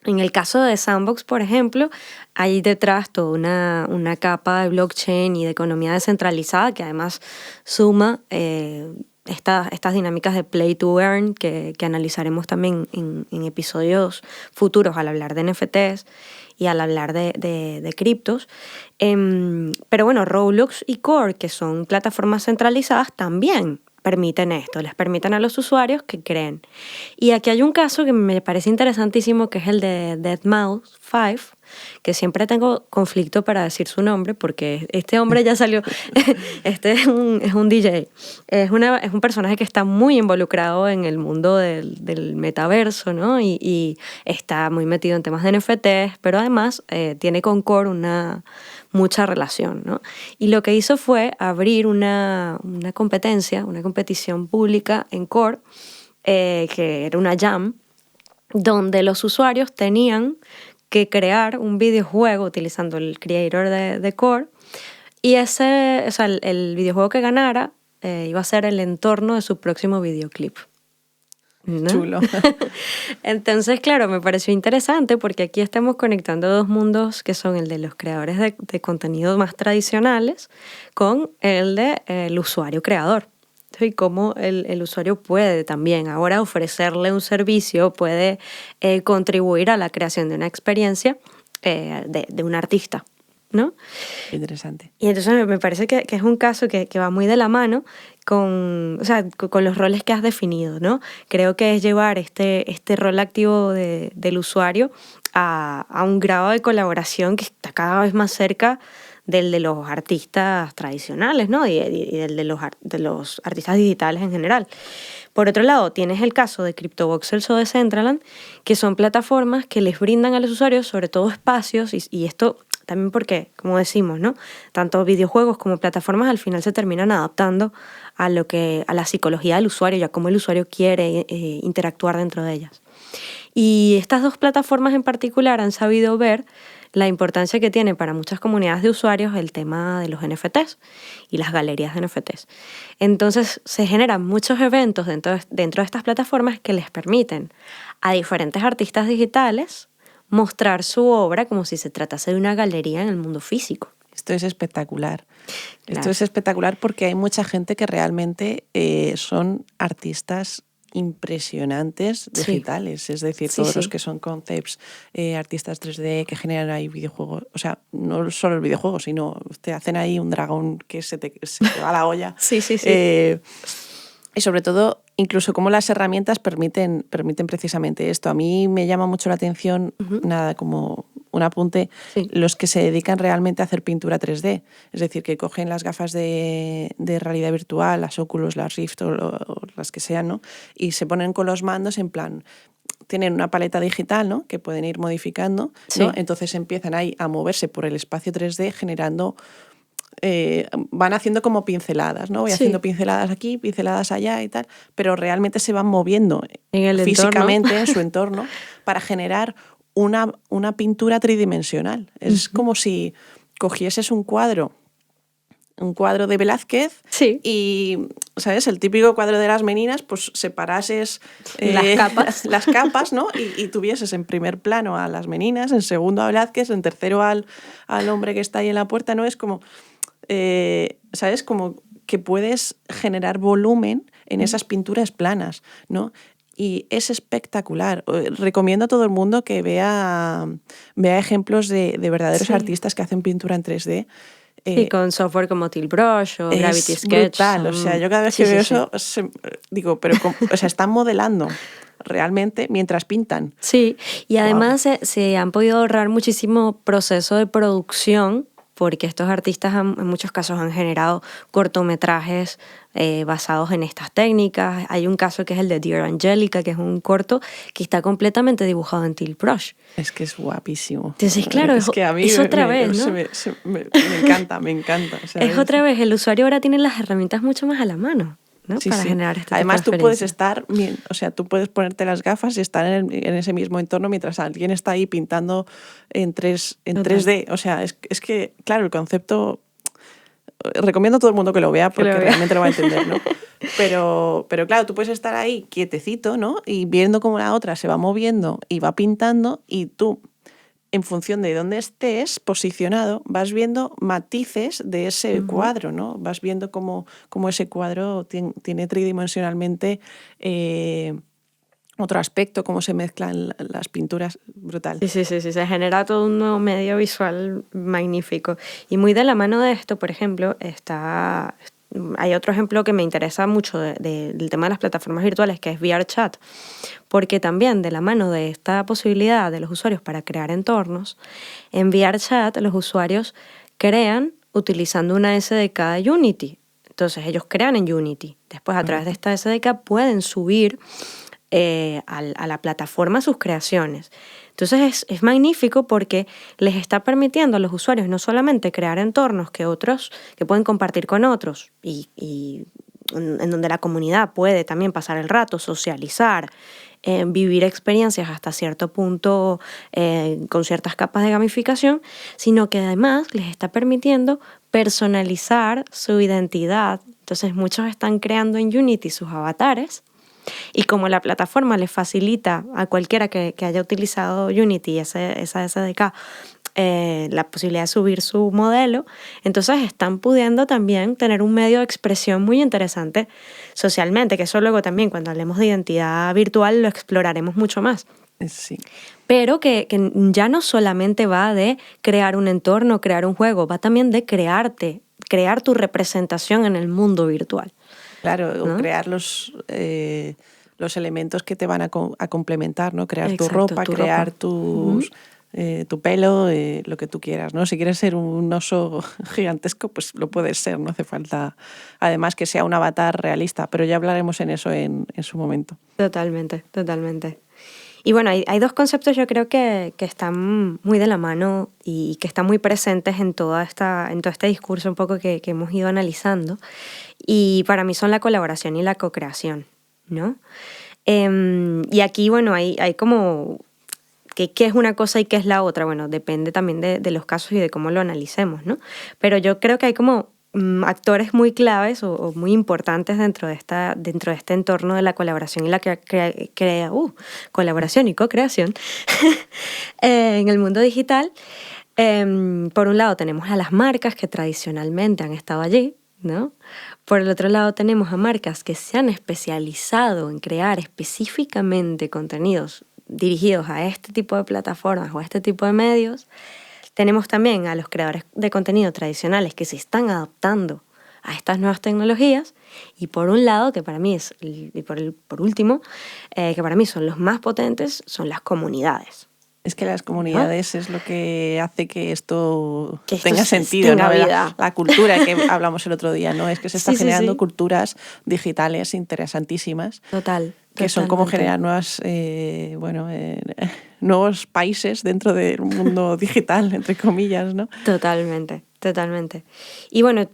En el caso de Sandbox, por ejemplo, hay detrás toda una capa de blockchain y de economía descentralizada que además suma estas dinámicas de play to earn que analizaremos también en episodios futuros al hablar de NFTs y al hablar de criptos. Pero bueno, Roblox y Core, que son plataformas centralizadas, también permiten esto, les permiten a los usuarios que creen. Y aquí hay un caso que me parece interesantísimo, que es el de deadmau5, que siempre tengo conflicto para decir su nombre, porque este hombre ya salió, este es un DJ, es un personaje que está muy involucrado en el mundo del metaverso, ¿no? Y está muy metido en temas de NFTs, pero además tiene con Core mucha relación, ¿no? Y lo que hizo fue abrir una competición pública en Core, que era una jam, donde los usuarios tenían que crear un videojuego utilizando el creator de Core, y el videojuego que ganara iba a ser el entorno de su próximo videoclip, ¿no? Chulo. Entonces, claro, me pareció interesante porque aquí estamos conectando 2 mundos que son el de los creadores de contenido más tradicionales con el del usuario creador. Y cómo el usuario puede también ahora ofrecerle un servicio, puede contribuir a la creación de una experiencia de un artista, ¿no? Interesante. Y entonces me parece que es un caso que va muy de la mano con los roles que has definido, ¿no? Creo que es llevar este rol activo del usuario a un grado de colaboración que está cada vez más cerca del de los artistas tradicionales, ¿no? Y del de los artistas digitales en general. Por otro lado, tienes el caso de CryptoVoxels o de Decentraland, que son plataformas que les brindan a los usuarios sobre todo espacios, y esto también porque, como decimos, ¿no? Tanto videojuegos como plataformas al final se terminan adaptando a la psicología del usuario y a cómo el usuario quiere interactuar dentro de ellas. Y estas 2 plataformas en particular han sabido ver la importancia que tiene para muchas comunidades de usuarios el tema de los NFTs y las galerías de NFTs. Entonces se generan muchos eventos dentro de estas plataformas que les permiten a diferentes artistas digitales mostrar su obra como si se tratase de una galería en el mundo físico. Esto es espectacular. Claro. Esto es espectacular porque hay mucha gente que realmente son artistas impresionantes digitales, sí. Es decir, todos los que son concepts, artistas 3D que generan ahí videojuegos, o sea, no solo el videojuego, sino te hacen ahí un dragón que se te va a la olla. Sí. Y sobre todo, incluso cómo las herramientas permiten precisamente esto. A mí me llama mucho la atención, nada como un apunte, los que se dedican realmente a hacer pintura 3D. Es decir, que cogen las gafas de realidad virtual, las Oculus, las Rift o las que sean, ¿no? Y se ponen con los mandos en plan... Tienen una paleta digital, ¿no? Que pueden ir modificando, ¿no? Entonces empiezan ahí a moverse por el espacio 3D generando... van haciendo como pinceladas, ¿no? Voy haciendo pinceladas aquí, pinceladas allá y tal, pero realmente se van moviendo físicamente en su entorno para generar una pintura tridimensional. Es como si cogieses un cuadro un cuadro de Velázquez Sí. y, ¿sabes? El típico cuadro de las meninas, pues separases Las capas, ¿no? Y tuvieses en primer plano a las meninas, en segundo a Velázquez, en tercero al hombre que está ahí en la puerta, ¿no? Es como, ¿sabes? Como que puedes generar volumen en esas pinturas planas, ¿no? Y es espectacular. Recomiendo a todo el mundo que vea ejemplos de verdaderos artistas que hacen pintura en 3D. Sí, con software como Tilbrush o Gravity Sketch. Brutal. O sea, yo cada vez que veo eso, digo, pero o sea, están modelando realmente mientras pintan. Sí, y además se han podido ahorrar muchísimo proceso de producción porque estos artistas en muchos casos han generado cortometrajes basados en estas técnicas. Hay un caso que es el de Dear Angelica, que es un corto que está completamente dibujado en Tilbrush. Es que es guapísimo. Entonces, claro, es que a mí otra vez, ¿no? Me encanta, me encanta. O sea, es otra vez, el usuario ahora tiene las herramientas mucho más a la mano, ¿no? Sí, para sí. generar este Además, tipo de tú puedes experiencia. estar, o sea, tú puedes ponerte las gafas y estar en ese mismo entorno mientras alguien está ahí pintando en 3D. O sea, es que, claro, el concepto... Recomiendo a todo el mundo que lo vea porque realmente lo va a entender, ¿no? Pero claro, tú puedes estar ahí quietecito, ¿no? Y viendo cómo la otra se va moviendo y va pintando y tú, en función de dónde estés posicionado, vas viendo matices de ese cuadro, ¿no? Vas viendo cómo ese cuadro tiene tridimensionalmente otro aspecto, cómo se mezclan las pinturas, brutal. Sí, se genera todo un nuevo medio visual magnífico. Y muy de la mano de esto, por ejemplo, hay otro ejemplo que me interesa mucho del tema de las plataformas virtuales, que es VRChat, porque también de la mano de esta posibilidad de los usuarios para crear entornos, en VRChat los usuarios crean utilizando una SDK de Unity. Entonces ellos crean en Unity. Después a través de esta SDK pueden subir a la plataforma sus creaciones. Entonces es magnífico porque les está permitiendo a los usuarios no solamente crear entornos que pueden compartir con otros y en donde la comunidad puede también pasar el rato, socializar, vivir experiencias hasta cierto punto con ciertas capas de gamificación, sino que además les está permitiendo personalizar su identidad. Entonces muchos están creando en Unity sus avatares. Y como la plataforma les facilita a cualquiera que haya utilizado Unity, esa SDK, la posibilidad de subir su modelo, entonces están pudiendo también tener un medio de expresión muy interesante socialmente, que eso luego también cuando hablemos de identidad virtual lo exploraremos mucho más. Sí. Pero que ya no solamente va de crear un entorno, crear un juego, va también de crear tu representación en el mundo virtual. Claro, ¿no? O crear los elementos que te van a complementar, ¿no? Crear tu ropa, crear tu pelo, lo que tú quieras, ¿no? Si quieres ser un oso gigantesco, pues lo puedes ser, no hace falta, además, que sea un avatar realista, pero ya hablaremos en eso en su momento. Totalmente. Y bueno, hay dos conceptos yo creo que están muy de la mano y que están muy presentes en todo este discurso un poco que hemos ido analizando. Y para mí son la colaboración y la co-creación, ¿no? Y aquí, bueno, hay como qué es una cosa y qué es la otra. Bueno, depende también de los casos y de cómo lo analicemos, ¿no? Pero yo creo que hay como actores muy claves o muy importantes dentro de este entorno de la colaboración y la colaboración y co-creación en el mundo digital. Por un lado tenemos a las marcas que tradicionalmente han estado allí, ¿no? Por el otro lado tenemos a marcas que se han especializado en crear específicamente contenidos dirigidos a este tipo de plataformas o a este tipo de medios. Tenemos también a los creadores de contenido tradicionales que se están adaptando a estas nuevas tecnologías. Y por un lado, que para mí por último, que para mí son los más potentes, son las comunidades. Es que las comunidades es lo que hace que esto esto tenga sentido, tenga ¿no? vida. La cultura que hablamos el otro día, ¿no? Es que se está generando culturas digitales interesantísimas. Que son como generar nuevos países dentro del mundo digital, entre comillas, ¿no? Totalmente. Y bueno,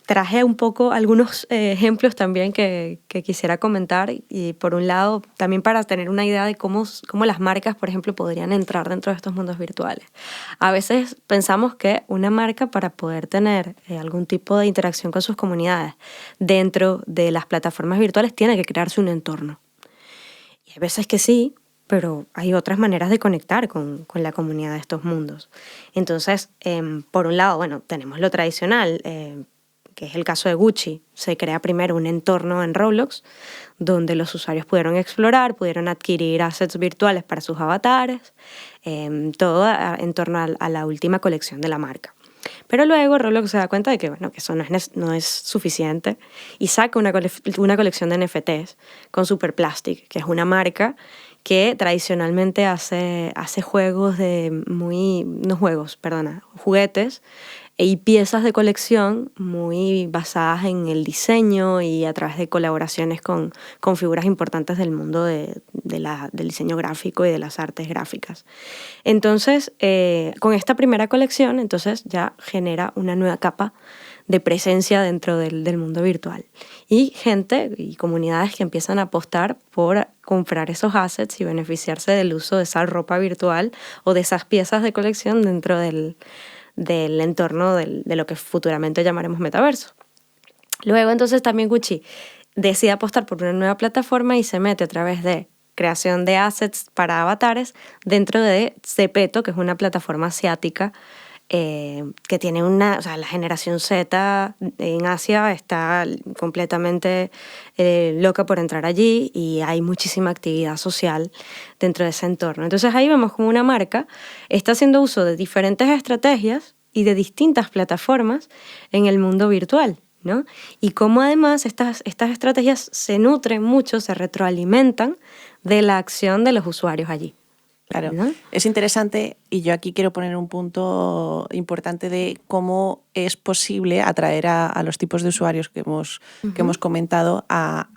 traje un poco algunos ejemplos también que quisiera comentar, y por un lado también para tener una idea de cómo las marcas, por ejemplo, podrían entrar dentro de estos mundos virtuales. A veces pensamos que una marca, para poder tener algún tipo de interacción con sus comunidades dentro de las plataformas virtuales, tiene que crearse un entorno. Y hay veces que sí, pero hay otras maneras de conectar con la comunidad de estos mundos. Entonces, por un lado, bueno, tenemos lo tradicional, que es el caso de Gucci. Se crea primero un entorno en Roblox donde los usuarios pudieron explorar, pudieron adquirir assets virtuales para sus avatares, todo en torno a la última colección de la marca. Pero luego Roblox se da cuenta de que, bueno, que eso no es suficiente y saca una colección de NFTs con Superplastic, que es una marca que tradicionalmente hace juguetes y piezas de colección muy basadas en el diseño y a través de colaboraciones con figuras importantes del mundo del diseño gráfico y de las artes gráficas. Entonces, con esta primera colección, entonces ya genera una nueva capa de presencia dentro del mundo virtual. Y gente y comunidades que empiezan a apostar por comprar esos assets y beneficiarse del uso de esa ropa virtual o de esas piezas de colección dentro del entorno de lo que futuramente llamaremos metaverso. Luego entonces también Gucci decide apostar por una nueva plataforma y se mete a través de creación de assets para avatares dentro de Zepeto, que es una plataforma asiática que tiene la generación Z en Asia está completamente loca por entrar allí y hay muchísima actividad social dentro de ese entorno. Entonces ahí vemos como una marca está haciendo uso de diferentes estrategias y de distintas plataformas en el mundo virtual, ¿no? Y cómo además estas estrategias se nutren mucho, se retroalimentan de la acción de los usuarios allí. Claro, ¿no? Es interesante, y yo aquí quiero poner un punto importante de cómo es posible atraer a los tipos de usuarios que hemos comentado a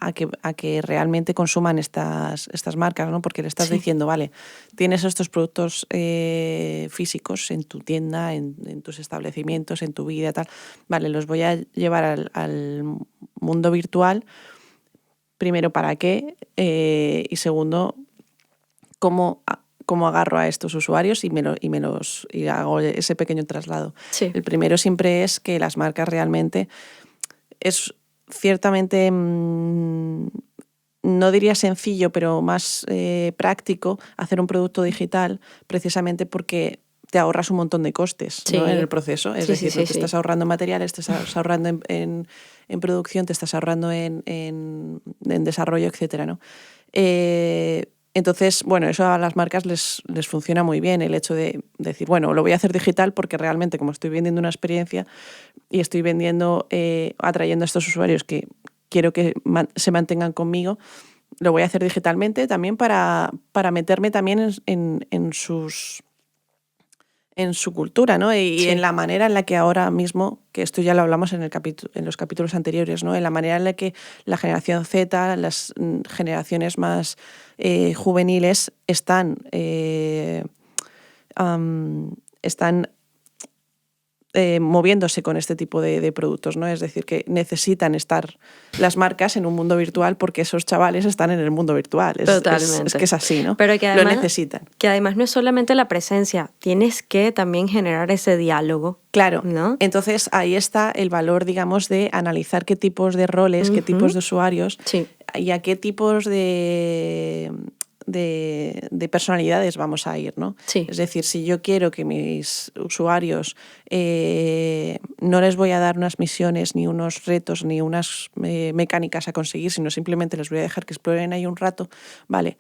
que realmente consuman estas marcas, ¿no? Porque le estás diciendo, vale, tienes estos productos físicos en tu tienda, en tus establecimientos, en tu vida, tal. Vale, los voy a llevar al mundo virtual, primero, ¿para qué? Y segundo, ¿cómo agarro a estos usuarios y hago ese pequeño traslado? Sí. El primero siempre es que las marcas realmente es ciertamente, no diría sencillo, pero más práctico hacer un producto digital, precisamente porque te ahorras un montón de costes, ¿no? En el proceso. Es decir, te estás ahorrando materiales, te estás ahorrando en producción, te estás ahorrando en desarrollo, etcétera, ¿no? Entonces, bueno, eso a las marcas les funciona muy bien, el hecho de decir, bueno, lo voy a hacer digital porque realmente como estoy vendiendo una experiencia y estoy atrayendo a estos usuarios que quiero que se mantengan conmigo, lo voy a hacer digitalmente también para meterme también en su cultura, ¿no? Y en la manera en la que ahora mismo, que esto ya lo hablamos en los capítulos anteriores, ¿no? En la manera en la que la generación Z, las generaciones más juveniles están moviéndose con este tipo de productos, ¿no? Es decir, que necesitan estar las marcas en un mundo virtual porque esos chavales están en el mundo virtual. Totalmente. Es que es así, ¿no? Pero que además, lo necesitan. Que además no es solamente la presencia, tienes que también generar ese diálogo. Claro, ¿no? Entonces ahí está el valor, digamos, de analizar qué tipos de roles, qué tipos de usuarios y a qué tipos de personalidades vamos a ir, ¿no? Sí. Es decir, si yo quiero que mis usuarios no les voy a dar unas misiones, ni unos retos, ni unas mecánicas a conseguir, sino simplemente les voy a dejar que exploren ahí un rato, vale,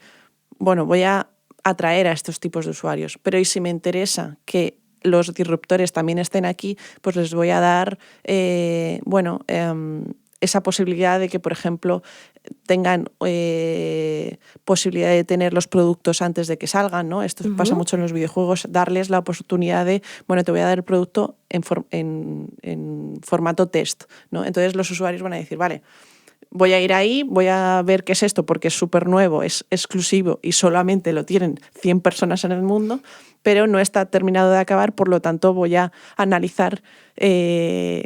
bueno, voy a atraer a estos tipos de usuarios. Pero ¿y si me interesa que los disruptores también estén aquí? Pues les voy a dar, esa posibilidad de que, por ejemplo, tengan posibilidad de tener los productos antes de que salgan, ¿no? Esto pasa mucho en los videojuegos, darles la oportunidad de, bueno, te voy a dar el producto en formato test, ¿no? Entonces los usuarios van a decir, vale, voy a ir ahí, voy a ver qué es esto porque es súper nuevo, es exclusivo y solamente lo tienen 100 personas en el mundo, pero no está terminado de acabar, por lo tanto voy a analizar qué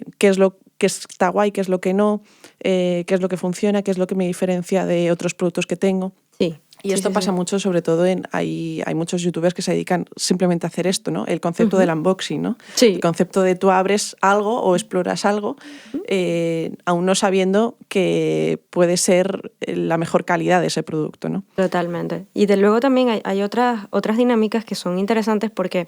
qué está guay, qué es lo que no, qué es lo que funciona, qué es lo que me diferencia de otros productos que tengo. Sí. Y esto pasa mucho, sobre todo hay muchos youtubers que se dedican simplemente a hacer esto, ¿no? El concepto del unboxing, ¿no? Sí. El concepto de tú abres algo o exploras algo, aún no sabiendo que puede ser la mejor calidad de ese producto, ¿no? Totalmente. Y de luego también hay otras dinámicas que son interesantes porque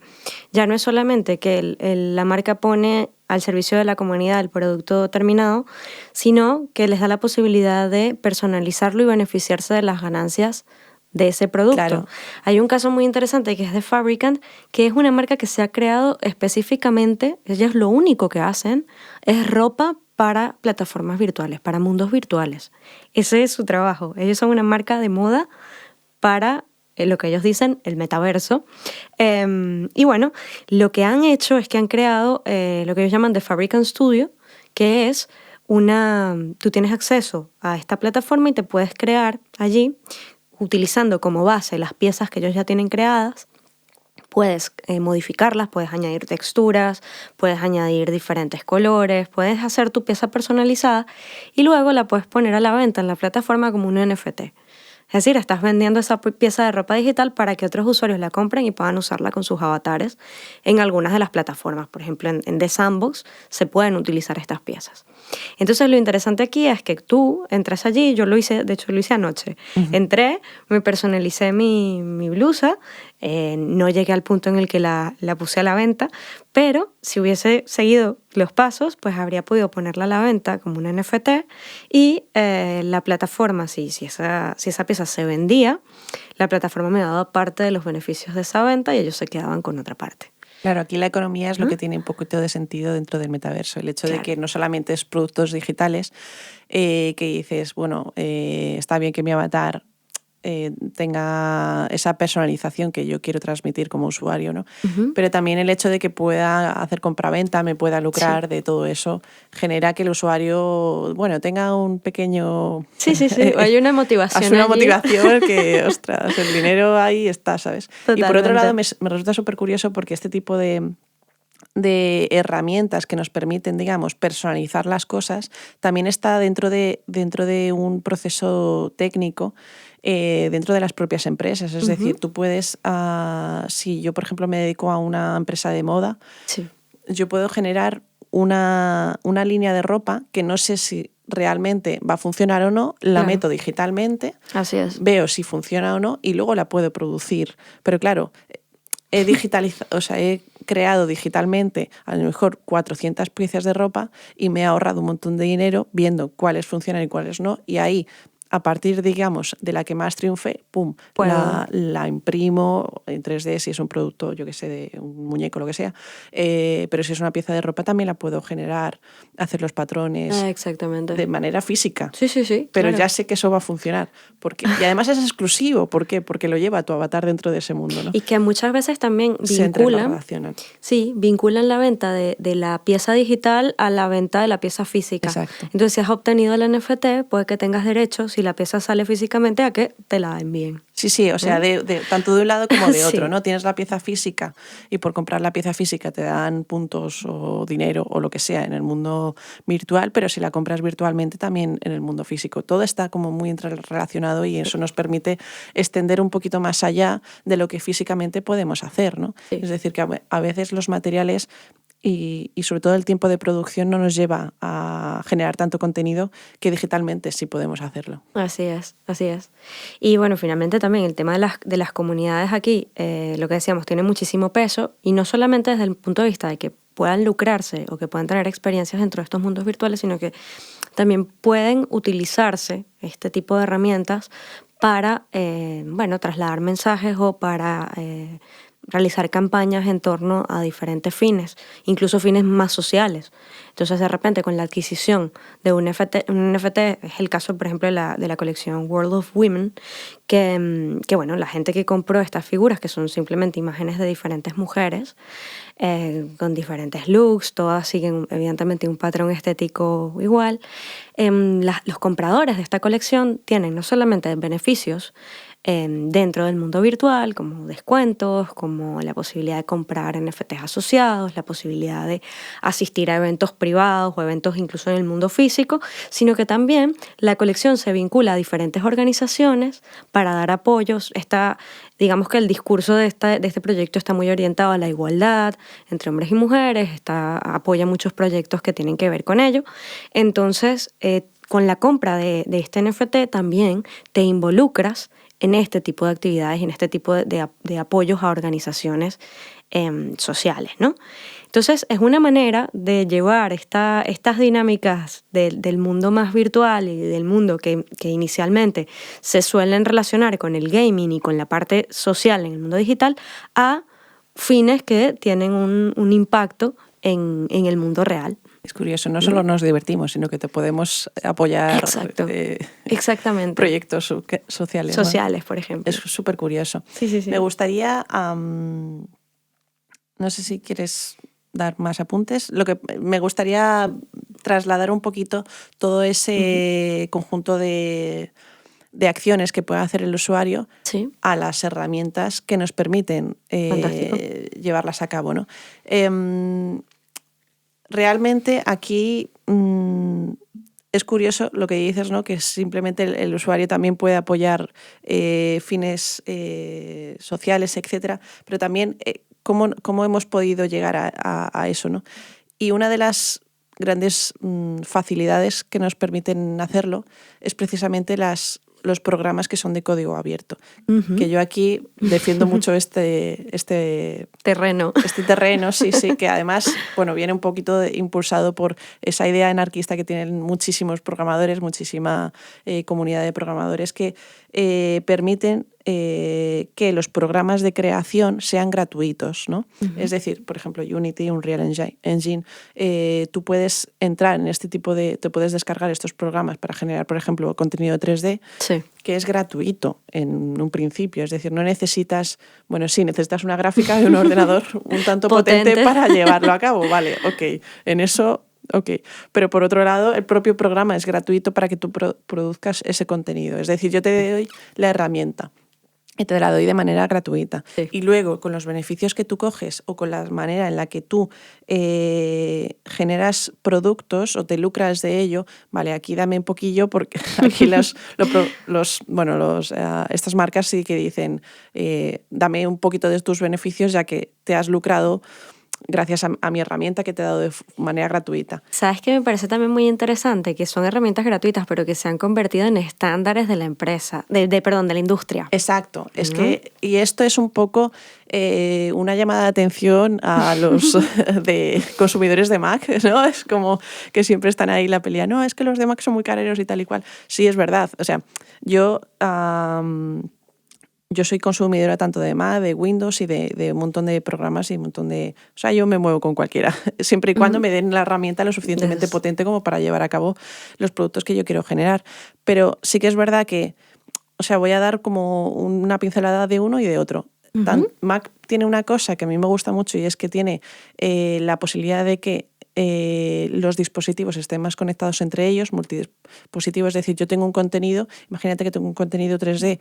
ya no es solamente que la marca pone al servicio de la comunidad el producto terminado, sino que les da la posibilidad de personalizarlo y beneficiarse de las ganancias de ese producto. Claro. Hay un caso muy interesante que es de Fabricant, que es una marca que se ha creado específicamente, ellos lo único que hacen es ropa para plataformas virtuales, para mundos virtuales. Ese es su trabajo. Ellos son una marca de moda para lo que ellos dicen, el metaverso. Y bueno, lo que han hecho es que han creado lo que ellos llaman The Fabricant Studio, que es tú tienes acceso a esta plataforma y te puedes crear allí, utilizando como base las piezas que ellos ya tienen creadas. Puedes modificarlas, puedes añadir texturas, puedes añadir diferentes colores, puedes hacer tu pieza personalizada y luego la puedes poner a la venta en la plataforma como un NFT. Es decir, estás vendiendo esa pieza de ropa digital para que otros usuarios la compren y puedan usarla con sus avatares en algunas de las plataformas. Por ejemplo, en The Sandbox se pueden utilizar estas piezas. Entonces, lo interesante aquí es que tú entras allí, yo lo hice, de hecho lo hice anoche. Entré, me personalicé mi blusa, no llegué al punto en el que la puse a la venta, pero si hubiese seguido los pasos, pues habría podido ponerla a la venta como un NFT y la plataforma, si esa pieza se vendía, la plataforma me daba parte de los beneficios de esa venta y ellos se quedaban con otra parte. Claro, aquí la economía es lo que tiene un poquito de sentido dentro del metaverso. El hecho de que no solamente es productos digitales, que dices, bueno, está bien que mi avatar tenga esa personalización que yo quiero transmitir como usuario, ¿no? Pero también el hecho de que pueda hacer compraventa, me pueda lucrar de todo eso, genera que el usuario, bueno, tenga un pequeño... Sí, hay una motivación Es una allí. motivación que, ostras, el dinero ahí está, ¿sabes? Totalmente. Y por otro lado me resulta súper curioso porque este tipo de herramientas que nos permiten, digamos, personalizar las cosas, también está dentro de un proceso técnico dentro de las propias empresas. Es decir, tú puedes, si yo, por ejemplo, me dedico a una empresa de moda, yo puedo generar una línea de ropa que no sé si realmente va a funcionar o no, la meto digitalmente, así es, veo si funciona o no y luego la puedo producir. Pero claro, he creado digitalmente a lo mejor 400 piezas de ropa y me he ahorrado un montón de dinero viendo cuáles funcionan y cuáles no, y ahí, a partir, digamos, de la que más triunfe, ¡pum!, la imprimo en 3D, si es un producto, yo que sé, de un muñeco, lo que sea, pero si es una pieza de ropa también la puedo generar, hacer los patrones exactamente, de manera física. Sí. Pero claro. ya sé que eso va a funcionar. Y además es exclusivo. ¿Por qué? Porque lo lleva tu avatar dentro de ese mundo, ¿no? Y que muchas veces también vinculan la venta de la pieza digital a la venta de la pieza física. Exacto. Entonces, si has obtenido el NFT, puede que tengas derecho, si la pieza sale físicamente, a que te la envíen. Sí, o sea, tanto de un lado como de otro, ¿no? Tienes la pieza física y por comprar la pieza física te dan puntos o dinero o lo que sea en el mundo virtual, pero si la compras virtualmente también en el mundo físico. Todo está como muy interrelacionado y eso nos permite extender un poquito más allá de lo que físicamente podemos hacer, ¿no? Sí. Es decir, que a veces los materiales y sobre todo el tiempo de producción no nos lleva a generar tanto contenido que digitalmente sí podemos hacerlo. Así es. Y bueno, finalmente también el tema de las comunidades aquí, lo que decíamos, tiene muchísimo peso y no solamente desde el punto de vista de que puedan lucrarse o que puedan tener experiencias dentro de estos mundos virtuales, sino que también pueden utilizarse este tipo de herramientas para, trasladar mensajes o para realizar campañas en torno a diferentes fines, incluso fines más sociales. Entonces, de repente, con la adquisición de un NFT es el caso, por ejemplo, de la colección World of Women, que la gente que compró estas figuras, que son simplemente imágenes de diferentes mujeres, con diferentes looks, todas siguen evidentemente un patrón estético igual, los compradores de esta colección tienen no solamente beneficios dentro del mundo virtual, como descuentos, como la posibilidad de comprar NFTs asociados, la posibilidad de asistir a eventos privados o eventos incluso en el mundo físico, sino que también la colección se vincula a diferentes organizaciones para dar apoyos. Digamos que el discurso de este proyecto está muy orientado a la igualdad entre hombres y mujeres, apoya muchos proyectos que tienen que ver con ello. Entonces, con la compra de este NFT también te involucras en este tipo de actividades y en este tipo de apoyos a organizaciones sociales, ¿no? Entonces, es una manera de llevar estas dinámicas del mundo más virtual y del mundo que inicialmente se suelen relacionar con el gaming y con la parte social en el mundo digital a fines que tienen un impacto en el mundo real. Es curioso, no solo nos divertimos, sino que te podemos apoyar. Exacto. Exactamente. Proyectos sociales. Sociales, ¿no? por ejemplo. Es súper curioso. Sí. Me gustaría, no sé si quieres dar más apuntes, me gustaría trasladar un poquito todo ese conjunto de acciones que puede hacer el usuario a las herramientas que nos permiten llevarlas a cabo, ¿no? Realmente aquí es curioso lo que dices, ¿no? Que simplemente el usuario también puede apoyar fines sociales, etcétera, pero también cómo hemos podido llegar a eso, ¿no? Y una de las grandes facilidades que nos permiten hacerlo es precisamente los programas que son de código abierto. Que yo aquí defiendo mucho este terreno. Este terreno, sí, que además, bueno, viene un poquito impulsado por esa idea anarquista que tienen muchísimos programadores, muchísima comunidad de programadores que permiten que los programas de creación sean gratuitos, ¿no? Es decir, por ejemplo, Unity, Unreal Engine, tú puedes entrar en este tipo te puedes descargar estos programas para generar, por ejemplo, contenido 3D, que es gratuito en un principio. Es decir, no necesitas, bueno, sí, necesitas una gráfica de un ordenador un tanto potente para llevarlo a cabo. Vale, ok, en eso... Ok, pero por otro lado, el propio programa es gratuito para que tú produzcas ese contenido. Es decir, yo te doy la herramienta y te la doy de manera gratuita. Sí. Y luego, con los beneficios que tú coges o con la manera en la que tú generas productos o te lucras de ello, vale, aquí dame un poquillo porque aquí estas marcas sí que dicen dame un poquito de tus beneficios ya que te has lucrado gracias a mi herramienta que te he dado de manera gratuita. ¿Sabes qué me parece también muy interesante? Que son herramientas gratuitas, pero que se han convertido en estándares de la empresa, de la industria. Exacto. Es que, y esto es un poco una llamada de atención a los de consumidores de Mac, ¿no? Es como que siempre están ahí la pelea. No, es que los de Mac son muy careros y tal y cual. Sí, es verdad. O sea, yo soy consumidora tanto de Mac, de Windows y de un montón de programas y un montón de... O sea, yo me muevo con cualquiera, siempre y cuando me den la herramienta lo suficientemente potente como para llevar a cabo los productos que yo quiero generar. Pero sí que es verdad que, o sea, voy a dar como una pincelada de uno y de otro. Mac tiene una cosa que a mí me gusta mucho y es que tiene la posibilidad de que los dispositivos estén más conectados entre ellos, multidispositivos, es decir, yo tengo un contenido, imagínate que tengo un contenido 3D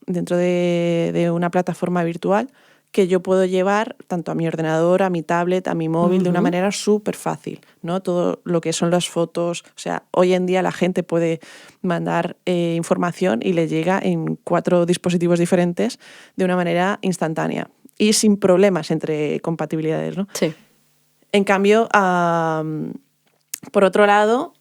dentro de una plataforma virtual que yo puedo llevar tanto a mi ordenador, a mi tablet, a mi móvil, de una manera súper fácil, ¿no? Todo lo que son las fotos, o sea, hoy en día la gente puede mandar información y le llega en 4 dispositivos diferentes de una manera instantánea y sin problemas entre compatibilidades, ¿no? Sí. En cambio, por otro lado,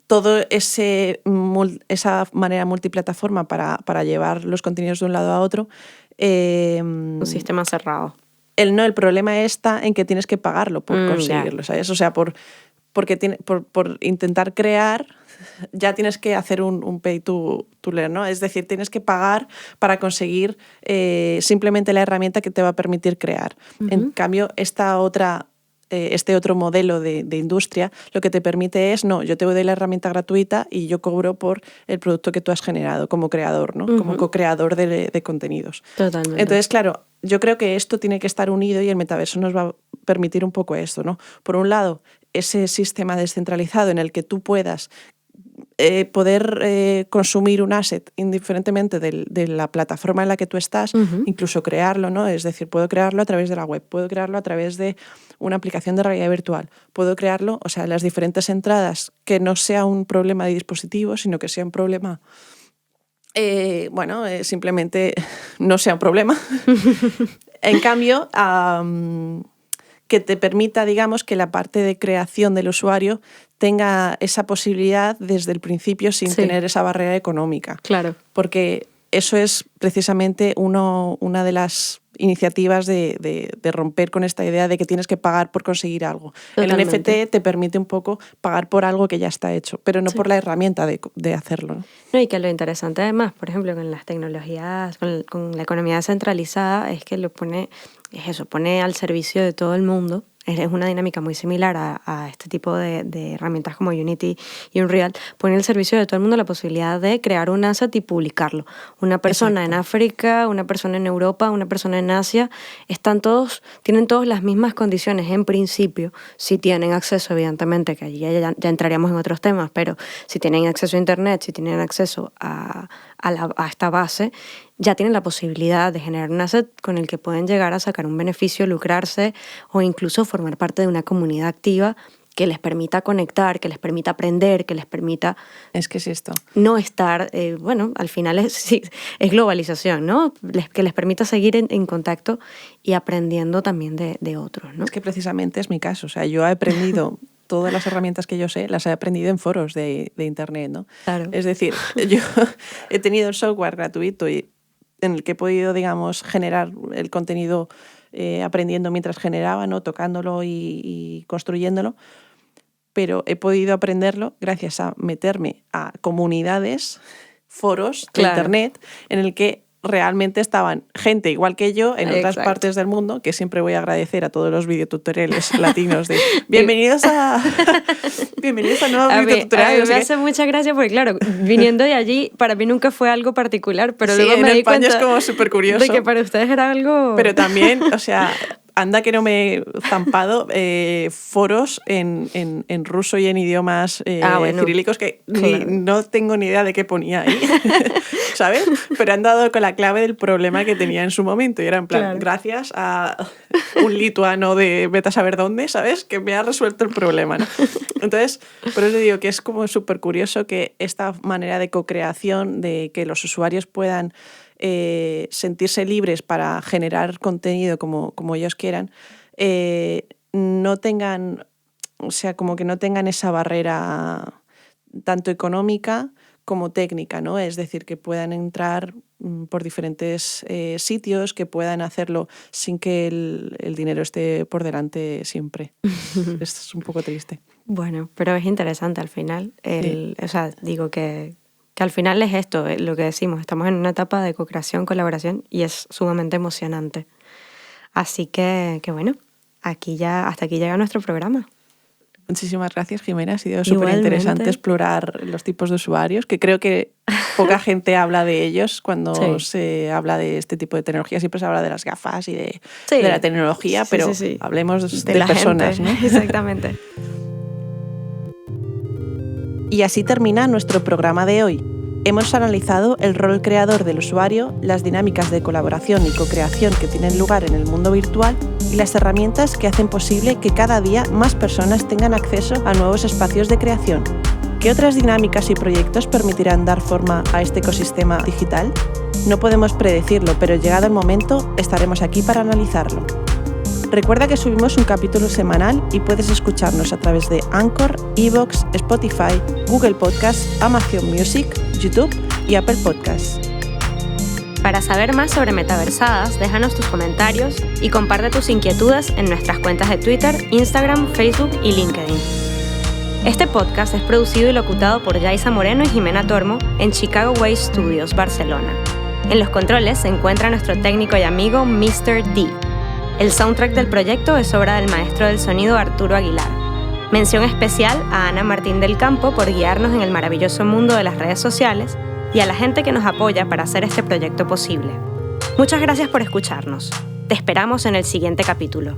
todo esa manera multiplataforma para llevar los contenidos de un lado a otro... un sistema cerrado. El problema está en que tienes que pagarlo por conseguirlo, ¿sabes? O sea, por intentar crear, ya tienes que hacer un pay to learn, ¿no? Es decir, tienes que pagar para conseguir simplemente la herramienta que te va a permitir crear. En cambio, este otro modelo de industria lo que te permite es, no, yo te doy la herramienta gratuita y yo cobro por el producto que tú has generado como creador, ¿no? Como co-creador de contenidos. Totalmente. Entonces, claro, yo creo que esto tiene que estar unido y el metaverso nos va a permitir un poco esto, ¿no? Por un lado, ese sistema descentralizado en el que tú puedas poder consumir un asset indiferentemente de la plataforma en la que tú estás, incluso crearlo, ¿no? Es decir, puedo crearlo a través de la web, puedo crearlo a través de una aplicación de realidad virtual, puedo crearlo, o sea, las diferentes entradas, que no sea un problema de dispositivo, sino que sea un problema, simplemente no sea un problema. En cambio, que te permita, digamos, que la parte de creación del usuario tenga esa posibilidad desde el principio sin tener esa barrera económica. Claro. Porque eso es precisamente una de las iniciativas de romper con esta idea de que tienes que pagar por conseguir algo. Totalmente. El NFT te permite un poco pagar por algo que ya está hecho, pero no por la herramienta de hacerlo, ¿no? No, y que lo interesante además, por ejemplo, con las tecnologías, con la economía descentralizada, es que pone al servicio de todo el mundo. Es una dinámica muy similar a este tipo de herramientas como Unity y Unreal. Pone al servicio de todo el mundo la posibilidad de crear un asset y publicarlo. Una persona en África, una persona en Europa, una persona en Asia, tienen todos las mismas condiciones en principio, si tienen acceso, evidentemente, que allí ya entraríamos en otros temas, pero si tienen acceso a Internet, si tienen acceso a esta base, ya tienen la posibilidad de generar un asset con el que pueden llegar a sacar un beneficio, lucrarse o incluso formar parte de una comunidad activa que les permita conectar, que les permita aprender, que les permita... Es que es esto. No estar, al final es globalización, ¿no? Que les permita seguir en contacto y aprendiendo también de otros, ¿no? Es que precisamente es mi caso. O sea, yo he aprendido... Todas las herramientas que yo sé las he aprendido en foros de Internet, ¿no? Claro. Es decir, yo he tenido el software gratuito en el que he podido, digamos, generar el contenido aprendiendo mientras generaba, ¿no? Tocándolo y construyéndolo, pero he podido aprenderlo gracias a meterme a comunidades, foros de Internet, en el que realmente estaban gente igual que yo en otras partes del mundo, que siempre voy a agradecer a todos los videotutoriales latinos de bienvenidos a nuevos videotutoriales. A mí me hace mucha gracia porque, claro, viniendo de allí, para mí nunca fue algo particular, pero luego en me di España cuenta es como súper curioso. de que para ustedes era algo... Pero también, o sea... Anda que no me he zampado foros en ruso y en idiomas cirílicos que no tengo ni idea de qué ponía ahí, ¿sabes? Pero han dado con la clave del problema que tenía en su momento y era en plan, gracias a un lituano de vete a saber dónde, ¿sabes? Que me ha resuelto el problema, ¿no? Entonces, por eso digo que es como súper curioso que esta manera de co-creación, de que los usuarios puedan sentirse libres para generar contenido como ellos quieran, no tengan, o sea, como que no tengan esa barrera tanto económica como técnica, ¿no? Es decir, que puedan entrar por diferentes sitios, que puedan hacerlo sin que el dinero esté por delante siempre. Esto es un poco triste. Bueno, pero es interesante al final. O sea, digo que al final es esto, lo que decimos, estamos en una etapa de co-creación, colaboración y es sumamente emocionante. Así que bueno, hasta aquí llega nuestro programa. Muchísimas gracias, Jimena. Ha sido súper interesante explorar los tipos de usuarios, que creo que poca gente habla de ellos cuando se habla de este tipo de tecnología. Siempre se habla de las gafas y de la tecnología, pero hablemos de personas, gente, ¿no? Exactamente. Y así termina nuestro programa de hoy. Hemos analizado el rol creador del usuario, las dinámicas de colaboración y co-creación que tienen lugar en el mundo virtual y las herramientas que hacen posible que cada día más personas tengan acceso a nuevos espacios de creación. ¿Qué otras dinámicas y proyectos permitirán dar forma a este ecosistema digital? No podemos predecirlo, pero llegado el momento, estaremos aquí para analizarlo. Recuerda que subimos un capítulo semanal y puedes escucharnos a través de Anchor, iVoox, Spotify, Google Podcasts, Amazon Music, YouTube y Apple Podcasts. Para saber más sobre Metaversadas, déjanos tus comentarios y comparte tus inquietudes en nuestras cuentas de Twitter, Instagram, Facebook y LinkedIn. Este podcast es producido y locutado por Yaisa Moreno y Jimena Tormo en Chicago Way Studios, Barcelona. En los controles se encuentra nuestro técnico y amigo Mr. D. El soundtrack del proyecto es obra del maestro del sonido Arturo Aguilar. Mención especial a Ana Martín del Campo por guiarnos en el maravilloso mundo de las redes sociales y a la gente que nos apoya para hacer este proyecto posible. Muchas gracias por escucharnos. Te esperamos en el siguiente capítulo.